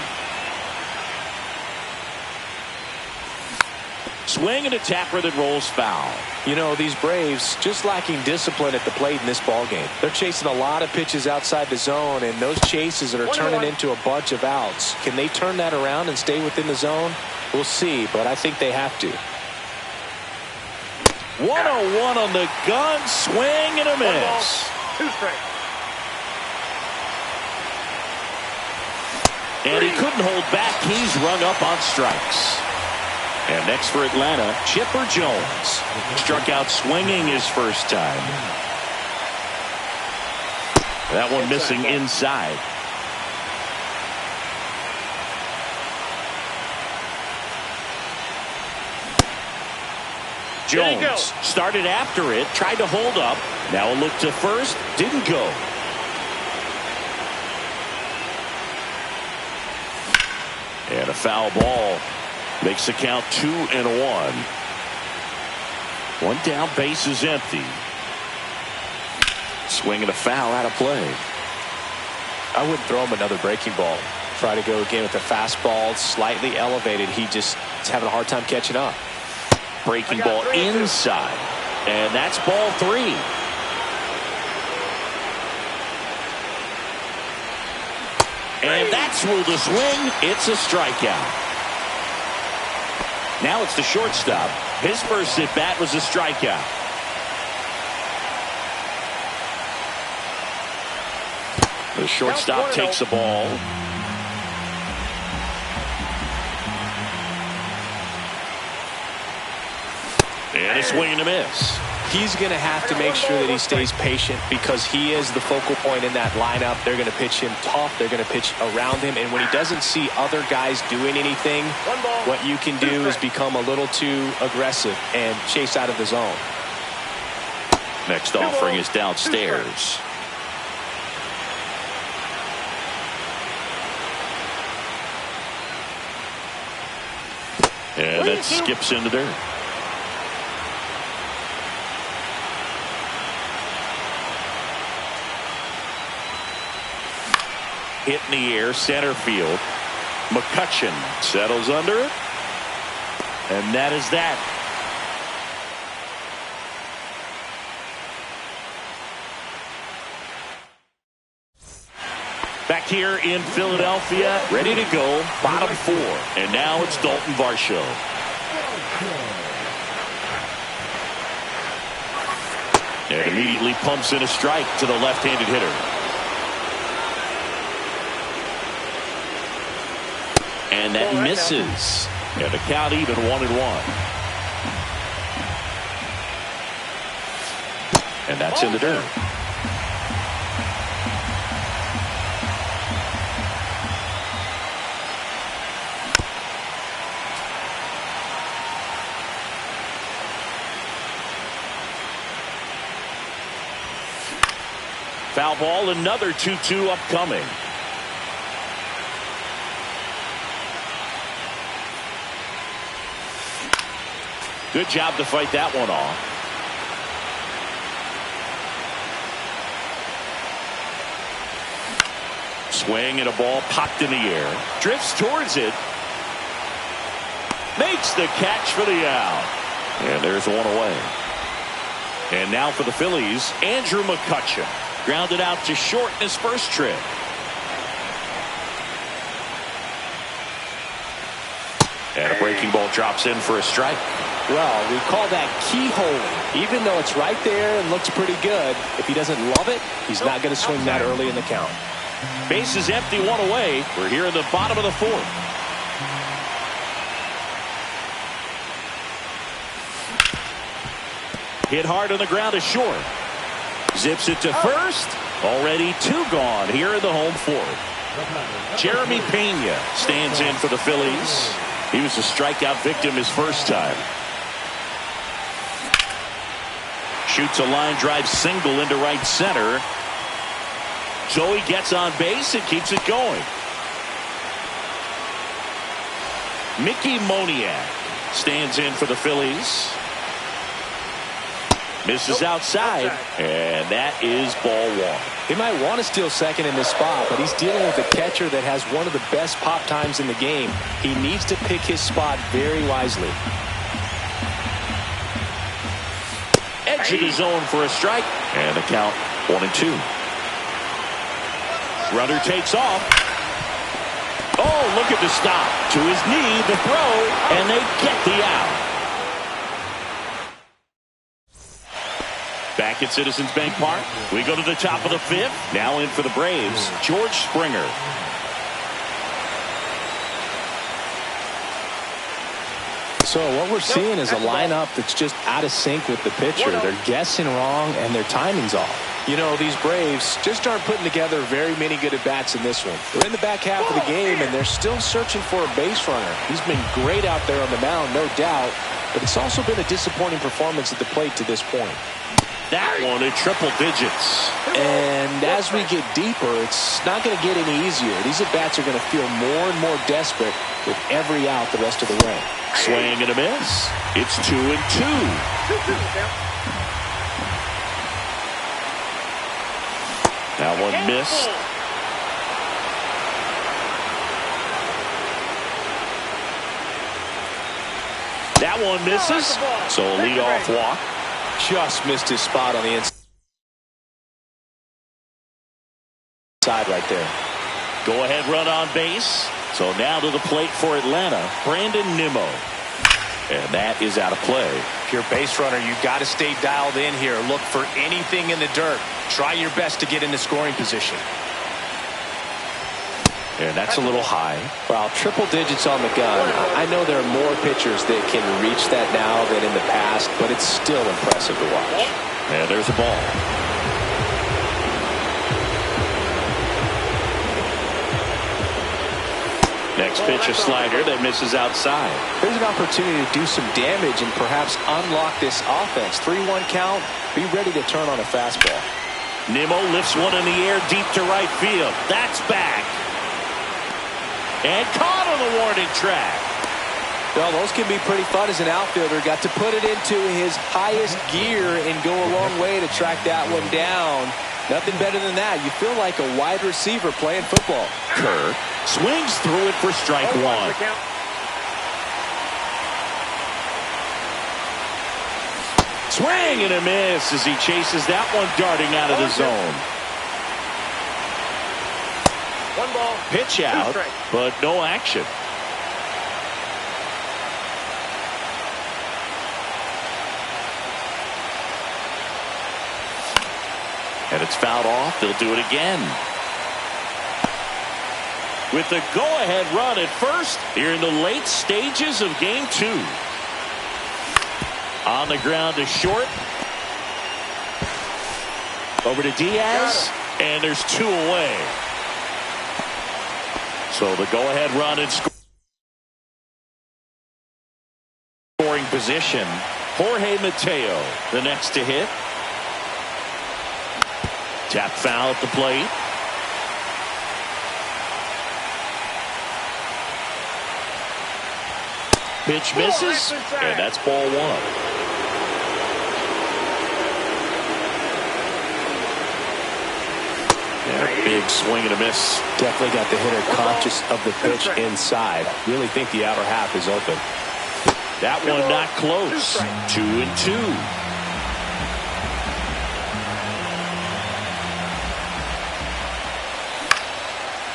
Swing and a tapper that rolls foul. You know, these Braves just lacking discipline at the plate in this ballgame. They're chasing a lot of pitches outside the zone, and those chases are turning into a bunch of outs. Can they turn that around and stay within the zone? We'll see, but I think they have to. 101 on the gun, swing and a miss. 2 strikes. And he couldn't hold back. He's rung up on strikes. And next for Atlanta, Chipper Jones. Struck out swinging his first time. That one missing inside. Jones started after it, tried to hold up. Now a look to first, didn't go. And a foul ball makes the count 2-1. One down, base is empty. Swing and a foul out of play. I wouldn't throw him another breaking ball. Try to go again with the fastball, slightly elevated. He just is having a hard time catching up. Breaking ball inside. And that's ball 3. And that's ruled a swing. It's a strikeout. Now it's the shortstop. His first at bat was a strikeout. The shortstop takes the ball. And a swing and a miss. He's going to have to make sure that he stays patient because he is the focal point in that lineup. They're going to pitch him tough. They're going to pitch around him. And when he doesn't see other guys doing anything, what you can do is become a little too aggressive and chase out of the zone. Next offering is downstairs. And that skips into dirt. Hit in the air, center field. McCutcheon settles under it. And that is that. Back here in Philadelphia, ready to go, bottom 4. And now it's Dalton Varsho. And immediately pumps in a strike to the left-handed hitter. And that misses. And the count even 1-1. And that's in the dirt. Foul ball, another 2-2 upcoming. Good job to fight that one off. Swing and a ball popped in the air. Drifts towards it. Makes the catch for the out. And there's one away. And now for the Phillies, Andrew McCutcheon. Grounded out to short in his first trip. And a breaking ball drops in for a strike. Well, we call that keyholing. Even though it's right there and looks pretty good, if he doesn't love it, he's not going to swing that early in the count. Base is empty, one away. We're here in the bottom of the 4th. Hit hard on the ground to short. Zips it to first. Already 2 gone here in the home 4th. Jeremy Pena stands in for the Phillies. He was a strikeout victim his first time. Shoots a line drive single into right center. So he gets on base and keeps it going. Mickey Moniak stands in for the Phillies. Misses outside, and that is ball 1. He might want to steal second in this spot, but he's dealing with a catcher that has one of the best pop times in the game. He needs to pick his spot very wisely. Edge of the zone for a strike, and the count 1-2. Runner takes off. Oh, look at the stop. To his knee, the throw, and they get the out. Back at Citizens Bank Park, we go to the top of the 5th. Now in for the Braves, George Springer. So what we're seeing is a lineup that's just out of sync with the pitcher. They're guessing wrong, and their timing's off. You know, these Braves just aren't putting together very many good at-bats in this one. They're in the back half of the game, and they're still searching for a base runner. He's been great out there on the mound, no doubt, but it's also been a disappointing performance at the plate to this point. That one in triple digits. And as we get deeper, it's not going to get any easier. These at-bats are going to feel more and more desperate with every out the rest of the way. Swing and a miss. It's 2-2. That one missed. That one misses. So a leadoff walk. Just missed his spot on the inside right there. Go ahead run on base. So now to the plate for Atlanta, Brandon Nimmo. And that is out of play. If you're a base runner, you got to stay dialed in here. Look for anything in the dirt. Try your best to get into scoring position. And that's a little high. Well, triple digits on the gun. I know there are more pitchers that can reach that now than in the past, but it's still impressive to watch. And there's a ball. Next pitch, a slider that misses outside. There's an opportunity to do some damage and perhaps unlock this offense. 3-1 count. Be ready to turn on a fastball. Nimmo lifts one in the air deep to right field. That's back. And caught on the warning track. Well, those can be pretty fun as an outfielder. Got to put it into his highest gear and go a long way to track that one down. Nothing better than that. You feel like a wide receiver playing football. Kerr swings through it for strike one. Swing and a miss as he chases that one darting out of the zone. One ball. Pitch out, but no action. And it's fouled off. They'll do it again. With the go-ahead run at first here in the late stages of game 2. On the ground to short. Over to Diaz. And there's 2 away. So the go-ahead run in scoring position. Jorge Mateo, the next to hit. Tap foul at the plate. Pitch misses, and that's ball 1. And a big swing and a miss. Definitely got the hitter conscious of the pitch inside. Really think the outer half is open. That one not close. 2-2.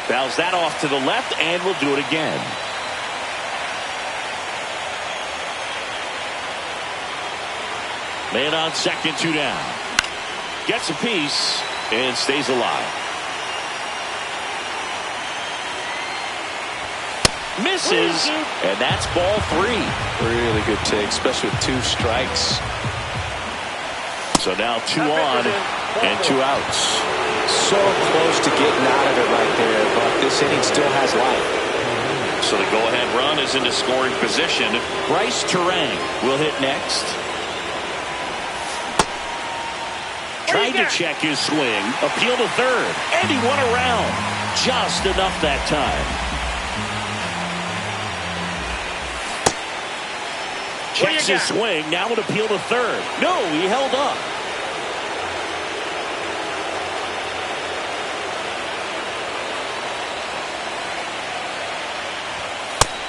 Fouls that off to the left, and we'll do it again. Man on second, 2 down. Gets a piece and stays alive. Misses, and that's ball 3. Really good take, especially with 2 strikes. So now 2 on and 2 outs. So close to getting out of it right there, but this inning still has life. So the go-ahead run is into scoring position. Bryce Terang will hit next. Tried to check his swing, appeal to third, and he won around. Just enough that time. Checks his swing, now an appeal to third. No, he held up.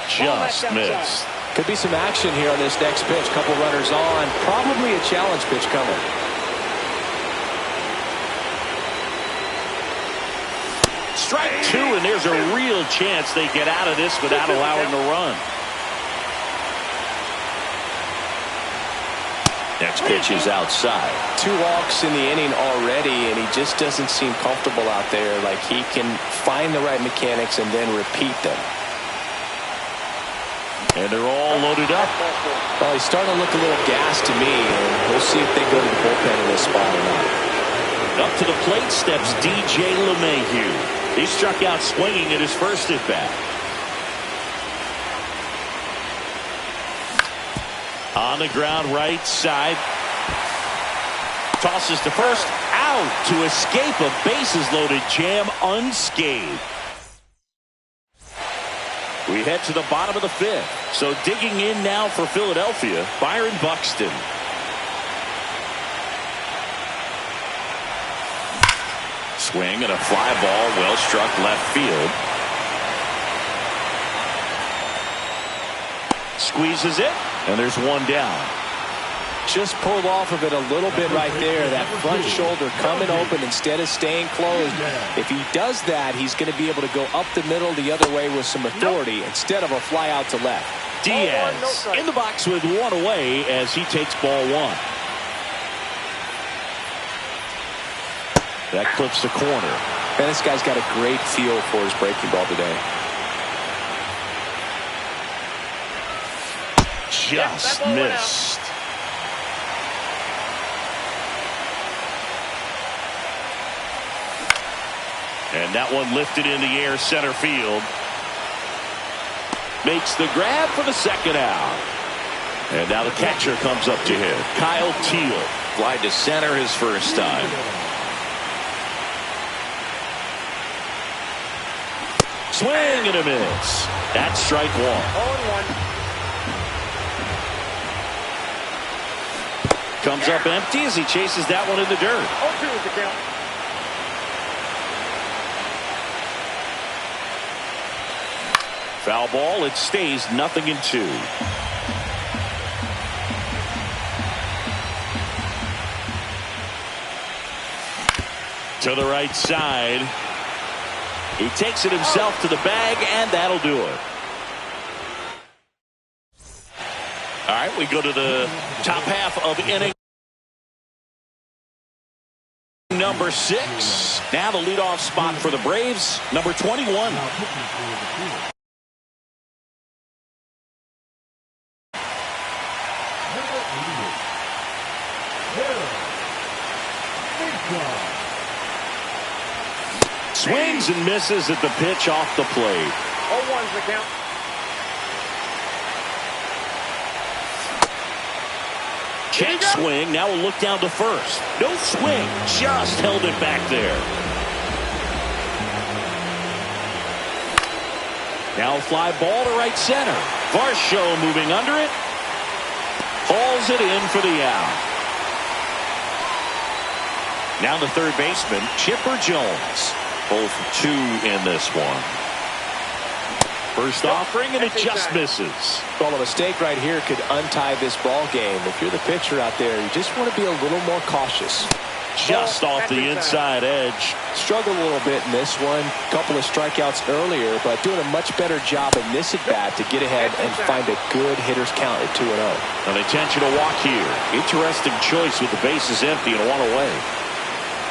Just missed. Could be some action here on this next pitch. Couple runners on. Probably a challenge pitch coming. Strike 2, and there's a real chance they get out of this without allowing a run. Next pitch is outside. 2 walks in the inning already, and he just doesn't seem comfortable out there. Like he can find the right mechanics and then repeat them. And they're all loaded up. Well, he's starting to look a little gassed to me, and we'll see if they go to the bullpen in this spot or not. Up to the plate steps DJ LeMahieu. He struck out swinging at his first at bat. On the ground right side. Tosses to first. Out to escape a bases loaded jam unscathed. We head to the bottom of the 5th. So digging in now for Philadelphia, Byron Buxton. Swing and a fly ball, well struck left field. Squeezes it, and there's 1 down. Just pulled off of it a little bit right there. That front shoulder coming open instead of staying closed. If he does that, he's going to be able to go up the middle the other way with some authority instead of a fly out to left. Diaz in the box with 1 away as he takes ball 1. That clips the corner. Man, this guy's got a great feel for his breaking ball today. Just missed. And that one lifted in the air center field. Makes the grab for the second out. And now the catcher comes up to him. Kyle Teal. Fly to center his first time. Swing and a miss. That's strike one. 0-1. Comes up empty as he chases that one in the dirt. 0-2 is the count. Foul ball. It stays 0-2. To the right side. He takes it himself to the bag, and that'll do it. All right, we go to the top half of inning number 6. Now the leadoff spot for the Braves, number 21. Swings and misses at the pitch off the plate. 0-1's the count. Check swing. Now we'll look down to first. No swing. Just held it back there. Now fly ball to right center. Varsho moving under it. Hauls it in for the out. Now the third baseman, Chipper Jones. 0 for 2 in this one. First offering, and it just misses. Well, a mistake right here could untie this ball game. If you're the pitcher out there, you just want to be a little more cautious. Just off the inside edge. Struggled a little bit in this one. Couple of strikeouts earlier, but doing a much better job in this at bat to get ahead and find a good hitter's count at 2-0. An intentional walk here. Interesting choice with the bases empty and one away.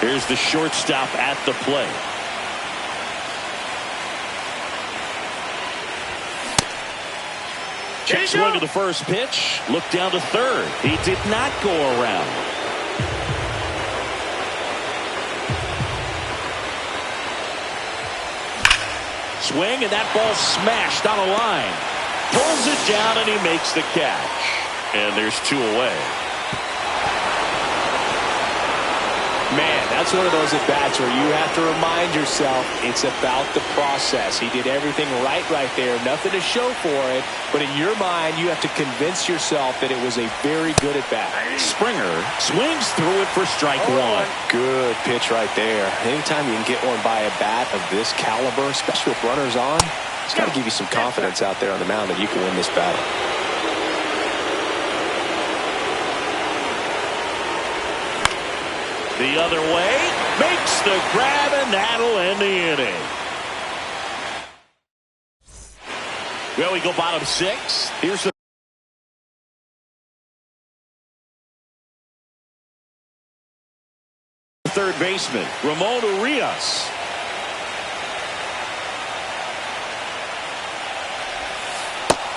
Here's the shortstop at the plate. Check swing to the first pitch. Look down to third. He did not go around. Swing, and that ball smashed on a line. Pulls it down, and he makes the catch. And there's 2 away. Man, that's one of those at-bats where you have to remind yourself it's about the process. He did everything right there. Nothing to show for it. But in your mind, you have to convince yourself that it was a very good at-bat. Springer swings through it for strike 1. Good pitch right there. Anytime you can get one by a bat of this caliber, especially with runners on, it's got to give you some confidence out there on the mound that you can win this battle. The other way, makes the grab, and that'll end the inning. Well, we go bottom 6. Here's the third baseman, Ramon Urias.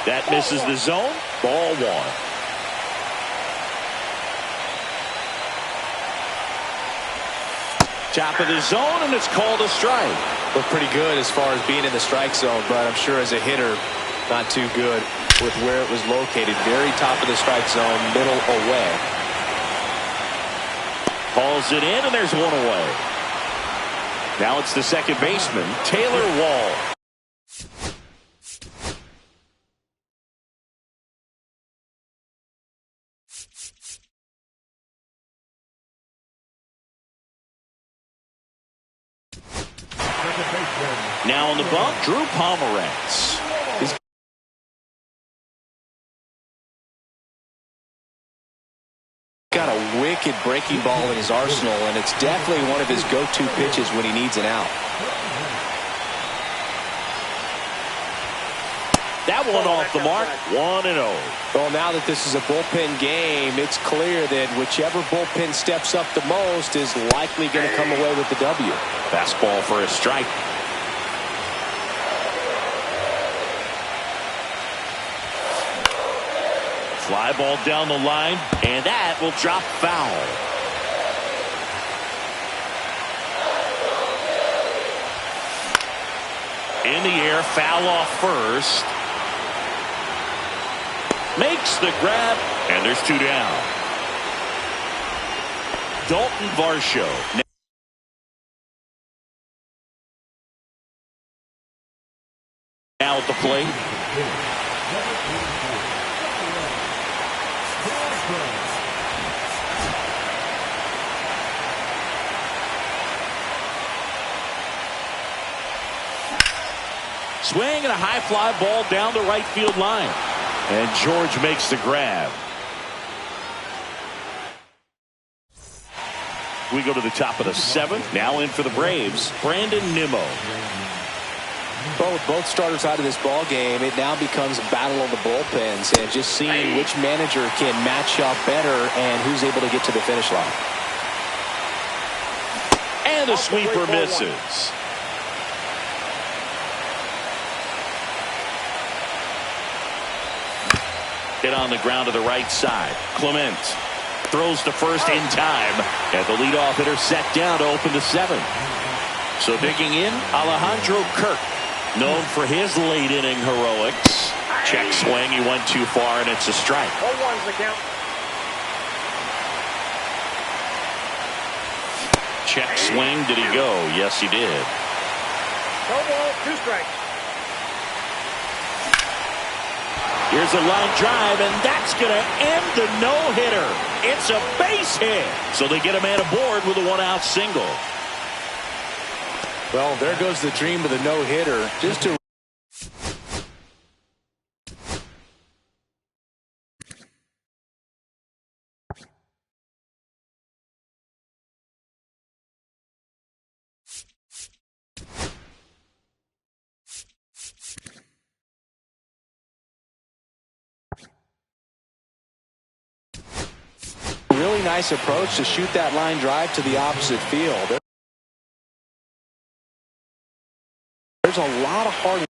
That misses the zone. Ball 1. Top of the zone, and it's called a strike. Looked pretty good as far as being in the strike zone, but I'm sure as a hitter, not too good with where it was located. Very top of the strike zone, middle away. Hauls it in, and there's 1 away. Now it's the second baseman, Taylor Wall. Now on the bump, Drew Pomeranz. He's got a wicked breaking ball in his arsenal, and it's definitely one of his go-to pitches when he needs an out. That one off the mark. 1-0. Well, now that this is a bullpen game, it's clear that whichever bullpen steps up the most is likely going to come away with the W. Fastball for a strike. Fly ball down the line, and that will drop foul. In the air, foul off first. Makes the grab, and there's 2 down. Dalton Varsho. Now at the plate. Swing and a high fly ball down the right field line. And George makes the grab. We go to the top of the 7th. Now in for the Braves, Brandon Nimmo. Well, with both starters out of this ball game, it now becomes a battle of the bullpens and just seeing which manager can match up better and who's able to get to the finish line. And the sweeper misses. Hit on the ground to the right side. Clement throws to first in time, and the leadoff hitter set down to open the 7th. So digging in, Alejandro Kirk, known for his late inning heroics. Check swing, he went too far, and it's a strike. 0-1's the count. Check swing, did he go? Yes, he did. 2 strikes. Here's a line drive, and that's going to end the no-hitter. It's a base hit. So they get a man aboard with a 1-out single. Well, there goes the dream of the no-hitter. Just to really nice approach to shoot that line drive to the opposite field. There's a lot of hard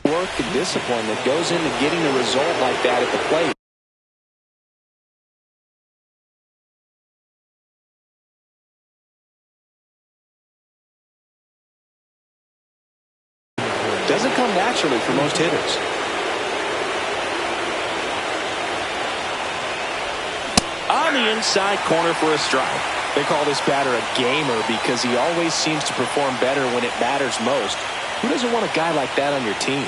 work and discipline that goes into getting a result like that at the plate. Doesn't come naturally for most hitters. On the inside corner for a strike. They call this batter a gamer because he always seems to perform better when it matters most. Who doesn't want a guy like that on your team?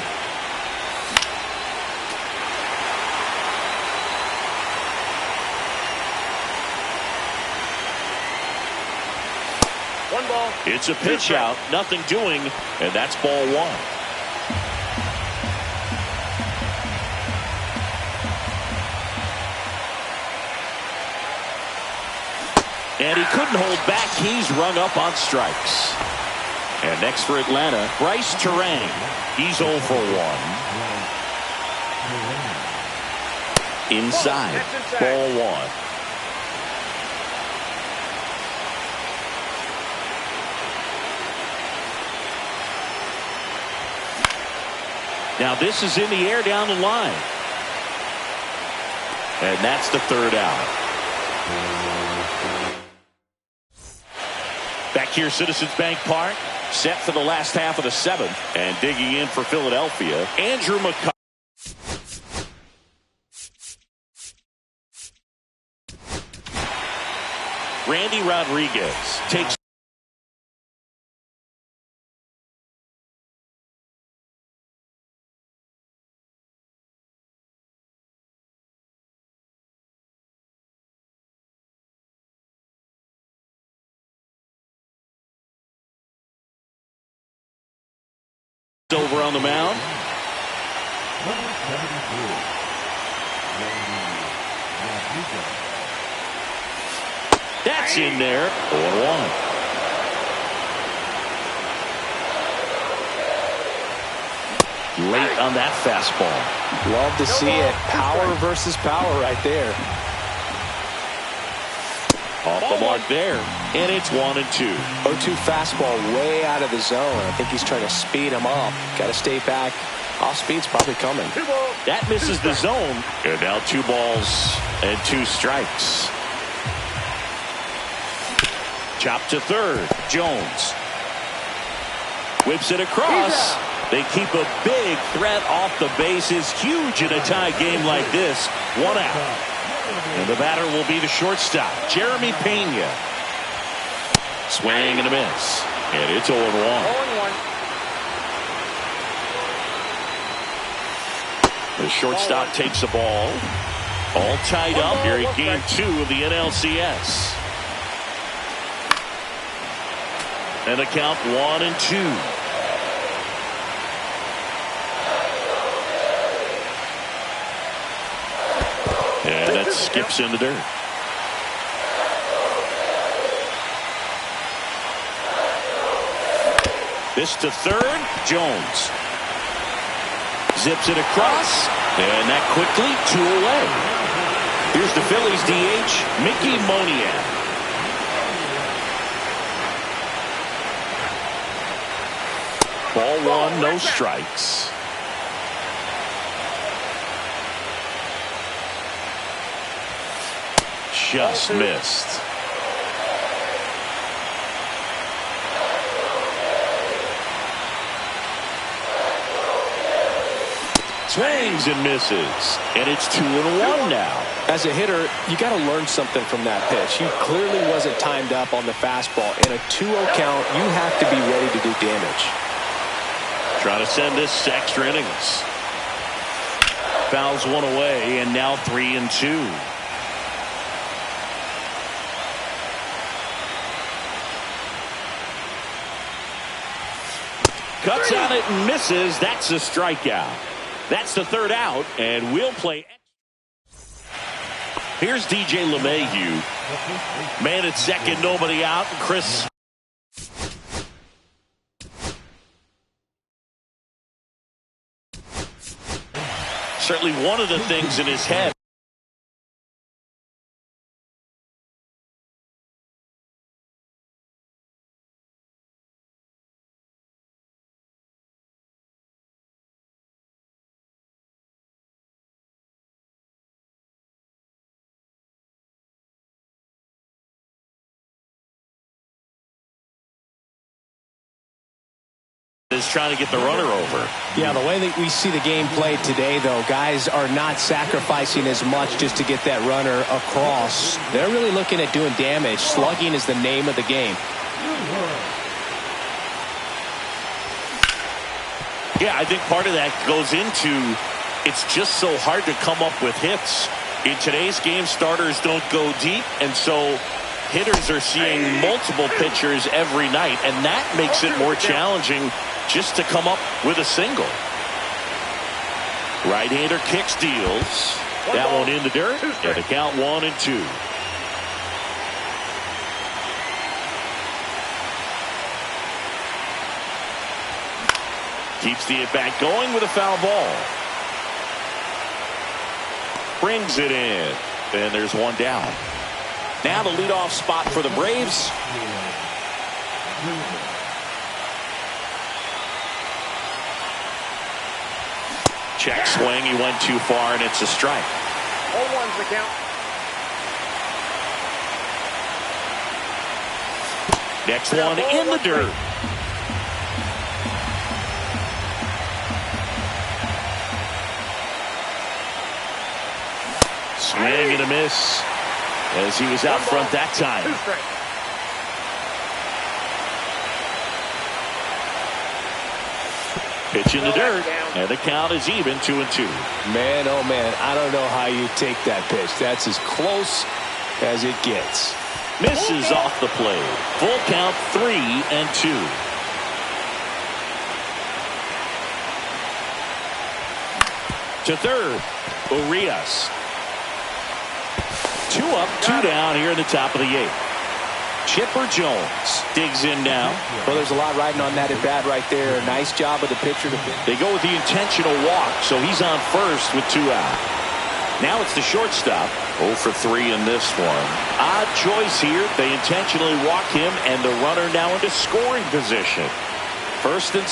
One ball. It's a pitch out, nothing doing, and that's ball 1. And he couldn't hold back. He's rung up on strikes. And next for Atlanta, Bryce Terang. He's 0 for 1. Inside, ball 1. Now this is in the air down the line. And that's the 3rd out. Back here, Citizens Bank Park, set for the last half of the 7th. And digging in for Philadelphia, Andrew McCutcheon. Randy Rodriguez takes over on the mound. That's in there. 0-1. late on that fastball. Love to see it. Power versus power right there. Off the mark there, and it's 1-2. 0-2 fastball way out of the zone. I think he's trying to speed him up. Got to stay back. Off speed's probably coming. That misses the zone. And now 2 balls and 2 strikes. Chop to third. Jones whips it across. They keep a big threat off the bases. Huge in a tie game like this. 1 out. And the batter will be the shortstop, Jeremy Pena. Swing and a miss. And it's 0-1. 0-1. The shortstop takes the ball. All tied up here in game 2 of the NLCS. And the count 1-2. And that skips in the dirt. This to third. Jones zips it across, and that quickly 2 away. Here's the Phillies DH, Mickey Moniak. Ball 1, no strikes. Just missed. Swings and misses, and it's 2-1 now. As a hitter, you got to learn something from that pitch. He clearly wasn't timed up on the fastball. In a 2-0 count, you have to be ready to do damage. Trying to send this to extra innings. Fouls 1 away, and now 3-2. Cuts on it and misses. That's a strikeout. That's the 3rd out, and we'll play. Here's DJ LeMahieu. Man at second, nobody out. Chris. Certainly one of the things in his head. Is trying to get the runner over. Yeah, the way that we see the game played today, though, guys are not sacrificing as much just to get that runner across. They're really looking at doing damage. Slugging is the name of the game. Yeah, I think part of that goes into it's just so hard to come up with hits. In today's game, starters don't go deep, and so hitters are seeing multiple pitchers every night, and that makes it more challenging just to come up with a single. Right-hander kicks, deals. That one in the dirt, and the count 1-2. Keeps the at-bat going with a foul ball. Brings it in, and there's 1 down. Now the leadoff spot for the Braves. Check swing. He went too far, and it's a strike. 0-1's the count. Next one in the dirt. Swing and a miss as he was out front that time. 2 strikes. Pitch in the dirt, and the count is even 2-2. Man, oh man, I don't know how you take that pitch. That's as close as it gets. Misses off the plate. Full count, 3-2. To third, Urias. 2 up, 2 down here in the top of the 8th. Chipper Jones digs in now. Well, there's a lot riding on that at bat right there. Nice job of the pitcher. They go with the intentional walk, so he's on first with 2 out. Now it's the shortstop. 0 for 3 in this one. Odd choice here. They intentionally walk him, and the runner now into scoring position. First and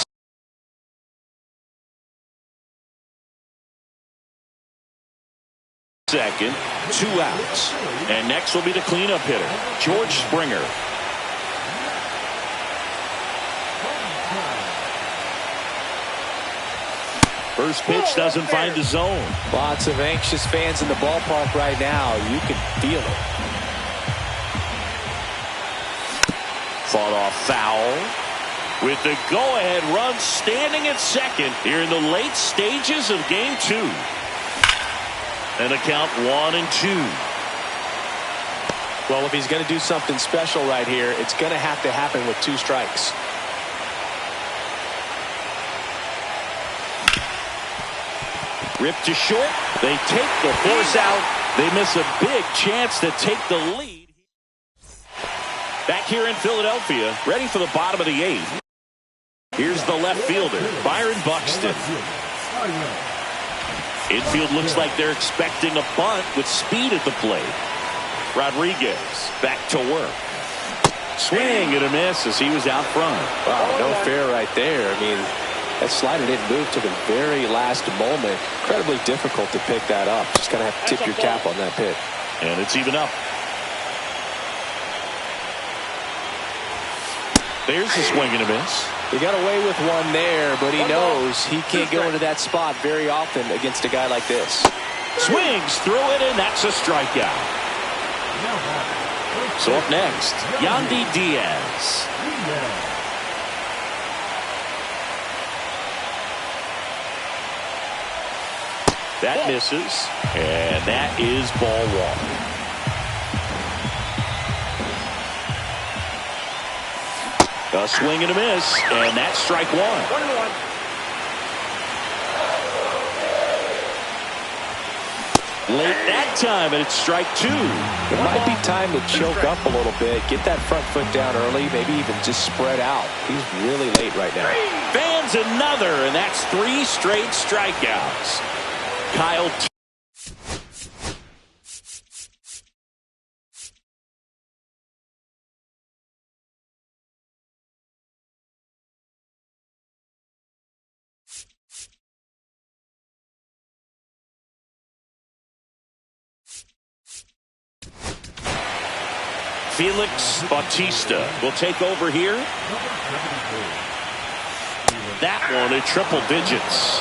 second, 2 outs. And next will be the cleanup hitter, George Springer. First pitch doesn't find the zone. Lots of anxious fans in the ballpark right now. You can feel it. Fought off foul. With the go-ahead run standing at second here in the late stages of game 2. And a count 1-2. Well, if he's going to do something special right here, it's going to have to happen with 2 strikes. Ripped to short. They take the force out. They miss a big chance to take the lead. Back here in Philadelphia, ready for the bottom of the 8th. Here's the left fielder, Byron Buxton. Infield looks like they're expecting a bunt with speed at the plate. Rodriguez back to work. Swing and a miss as he was out front. Wow, no fair right there. I mean, that slider didn't move to the very last moment. Incredibly difficult to pick that up. Just going to have to tip your cap on that pitch. And it's even up. There's a swing and a miss. He got away with one there, but he knows he can't go into that spot very often against a guy like this. Swings through it, and that's a strikeout. So up next, Yandy Diaz. That misses, and that is ball 1. A swing and a miss, and that's strike 1. 1-1. Late that time, and it's strike 2. It might be time to choke up a little bit, get that front foot down early, maybe even just spread out. He's really late right now. Fans another, and that's 3 straight strikeouts. Kyle. Felix Bautista will take over here. That one at triple digits.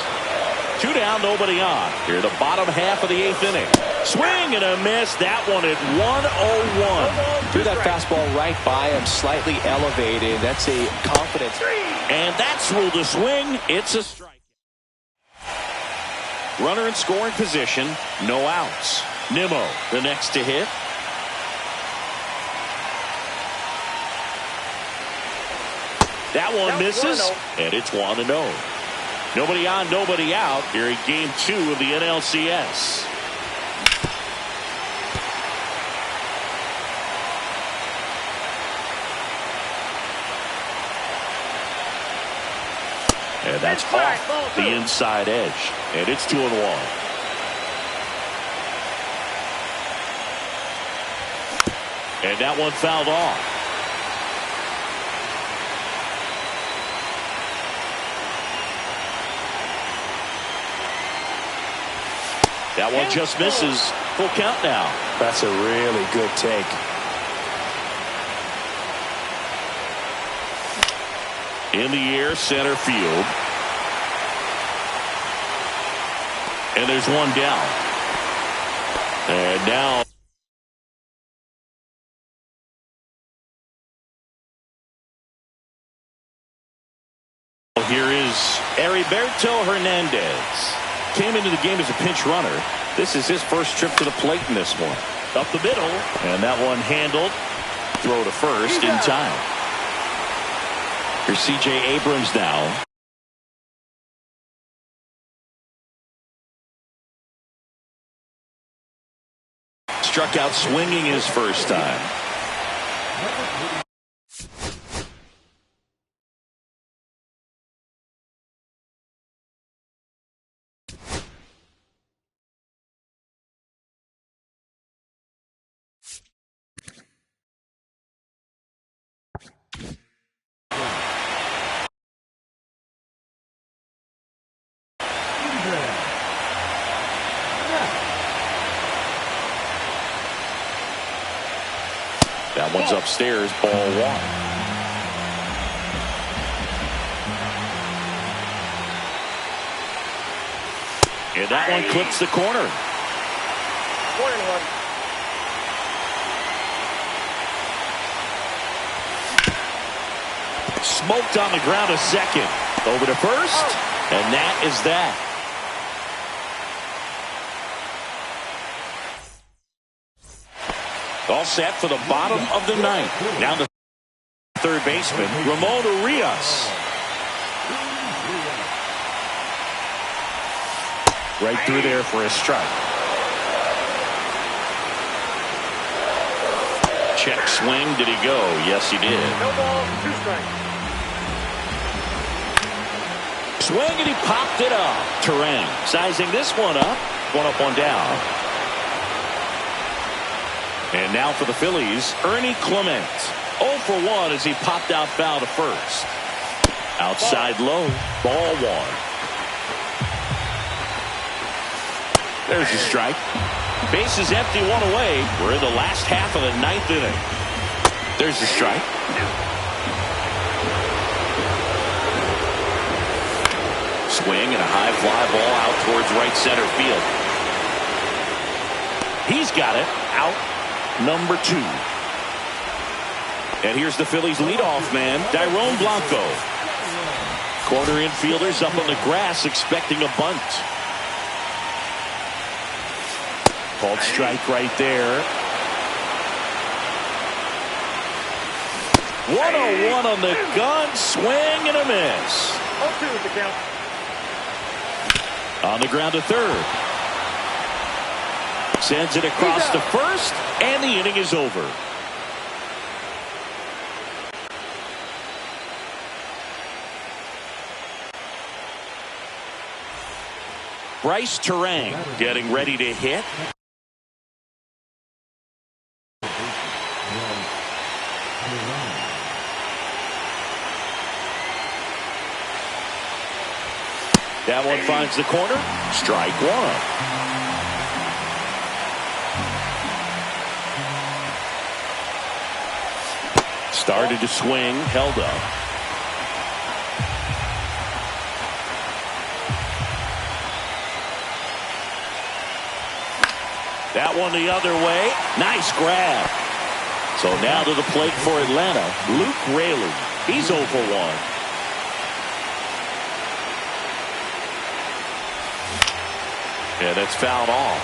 2 down, nobody on. Here the bottom half of the 8th inning. Swing and a miss. That one at 101. Threw that fastball right by him, slightly elevated. That's a confidence. And that's ruled a swing. It's a strike. Runner in scoring position. No outs. Nimmo the next to hit. That one misses, and it's 1-0. Nobody on, nobody out here in game 2 of the NLCS. And that's off the inside edge, and it's 2-1. And that one fouled off. That one just misses. Full count now. That's a really good take. In the air, center field. And there's one down. And now here is Heriberto Hernandez. Came into the game as a pinch runner. This is his first trip to the plate in this one. Up the middle, and that one handled. Throw to first in time. Here's C.J. Abrams now. Struck out swinging his first time. That one's upstairs, ball one. And that one clips the corner. 1-1. Smoked on the ground a second. Over to first. And that is that. All set for the bottom of the ninth. Now the third baseman, Ramon Urias. Right through there for a strike. Check swing. Did he go? Yes, he did. No ball, 2 strikes. Swing, and he popped it up. Terang sizing this one up. 1 up, 1 down. And now for the Phillies, Ernie Clement. 0 for 1 as he popped out foul to first. Outside low, ball 1. There's a strike. Base is empty, 1 away. We're in the last half of the 9th inning. There's a strike. Swing and a high fly ball out towards right center field. He's got it. Out number 2. And here's the Phillies leadoff man, Dairon Blanco. Corner infielders up on the grass expecting a bunt. Called strike right there. 1-0-1 on the gun. Swing and a miss. 0-2 is the count. On the ground to third. Sends it across to first, and the inning is over. Bryce Terang getting ready to hit. That one finds the corner. Strike 1. Started to swing, held up. That one the other way. Nice grab. So now to the plate for Atlanta, Luke Raley. He's 0 for 1. And it's fouled off.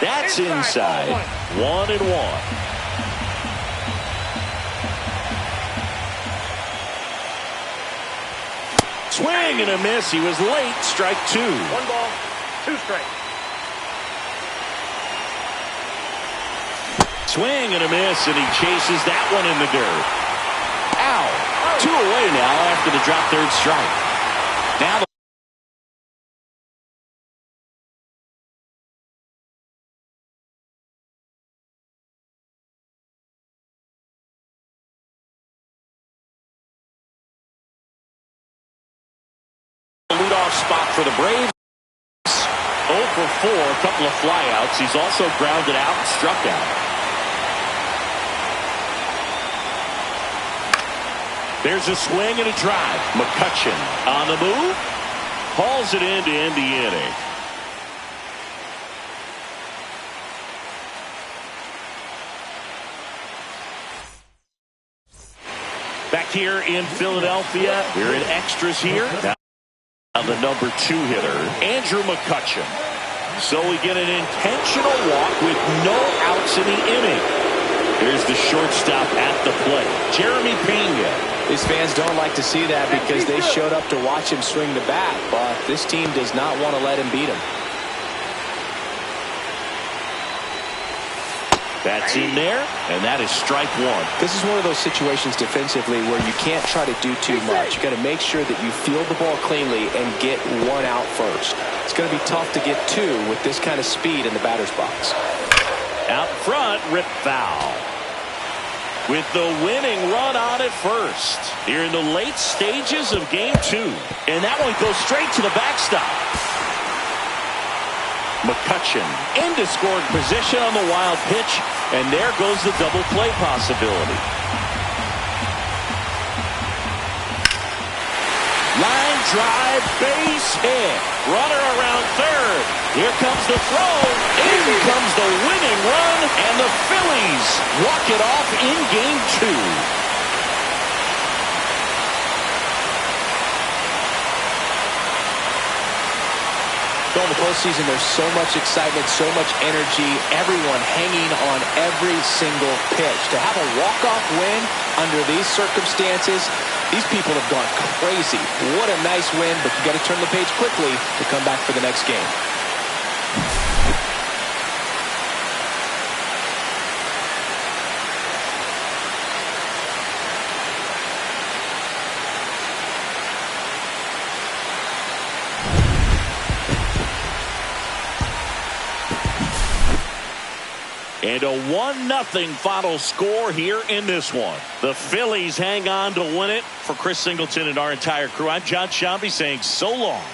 That's inside. 1-1. Swing and a miss. He was late. Strike 2. 1 ball, 2 strikes. Swing and a miss, and he chases that one in the dirt. Ow. 2 away now after the drop third strike. Now the leadoff spot for the Braves. 0 for 4, a couple of flyouts. He's also grounded out and struck out. There's a swing and a drive. McCutchen on the move. Hauls it in to end the inning. Back here in Philadelphia, we're in extras here. Now the number 2 hitter, Andrew McCutchen. So we get an intentional walk with no outs in the inning. Here's the shortstop at the plate, Jeremy Pena. These fans don't like to see that because they showed up to watch him swing the bat, but this team does not want to let him beat him. That's in there, and that is strike one. This is one of those situations defensively where you can't try to do too much. You got to make sure that you field the ball cleanly and get one out first. It's going to be tough to get two with this kind of speed in the batter's box. Out front, rip foul. With the winning run on at first. Here in the late stages of game two. And that one goes straight to the backstop. McCutchen into scoring position on the wild pitch, and there goes the double play possibility. Line drive, base hit. Runner around third. Here comes the throw. In comes the winning run, and the Phillies walk it off in game two. In the postseason, there's so much excitement, so much energy, everyone hanging on every single pitch. To have a walk-off win under these circumstances, these people have gone crazy. What a nice win, but you got to turn the page quickly to come back for the next game. And a 1-0 final score here in this one. The Phillies hang on to win it. For Chris Singleton and our entire crew, I'm John Shambi saying so long.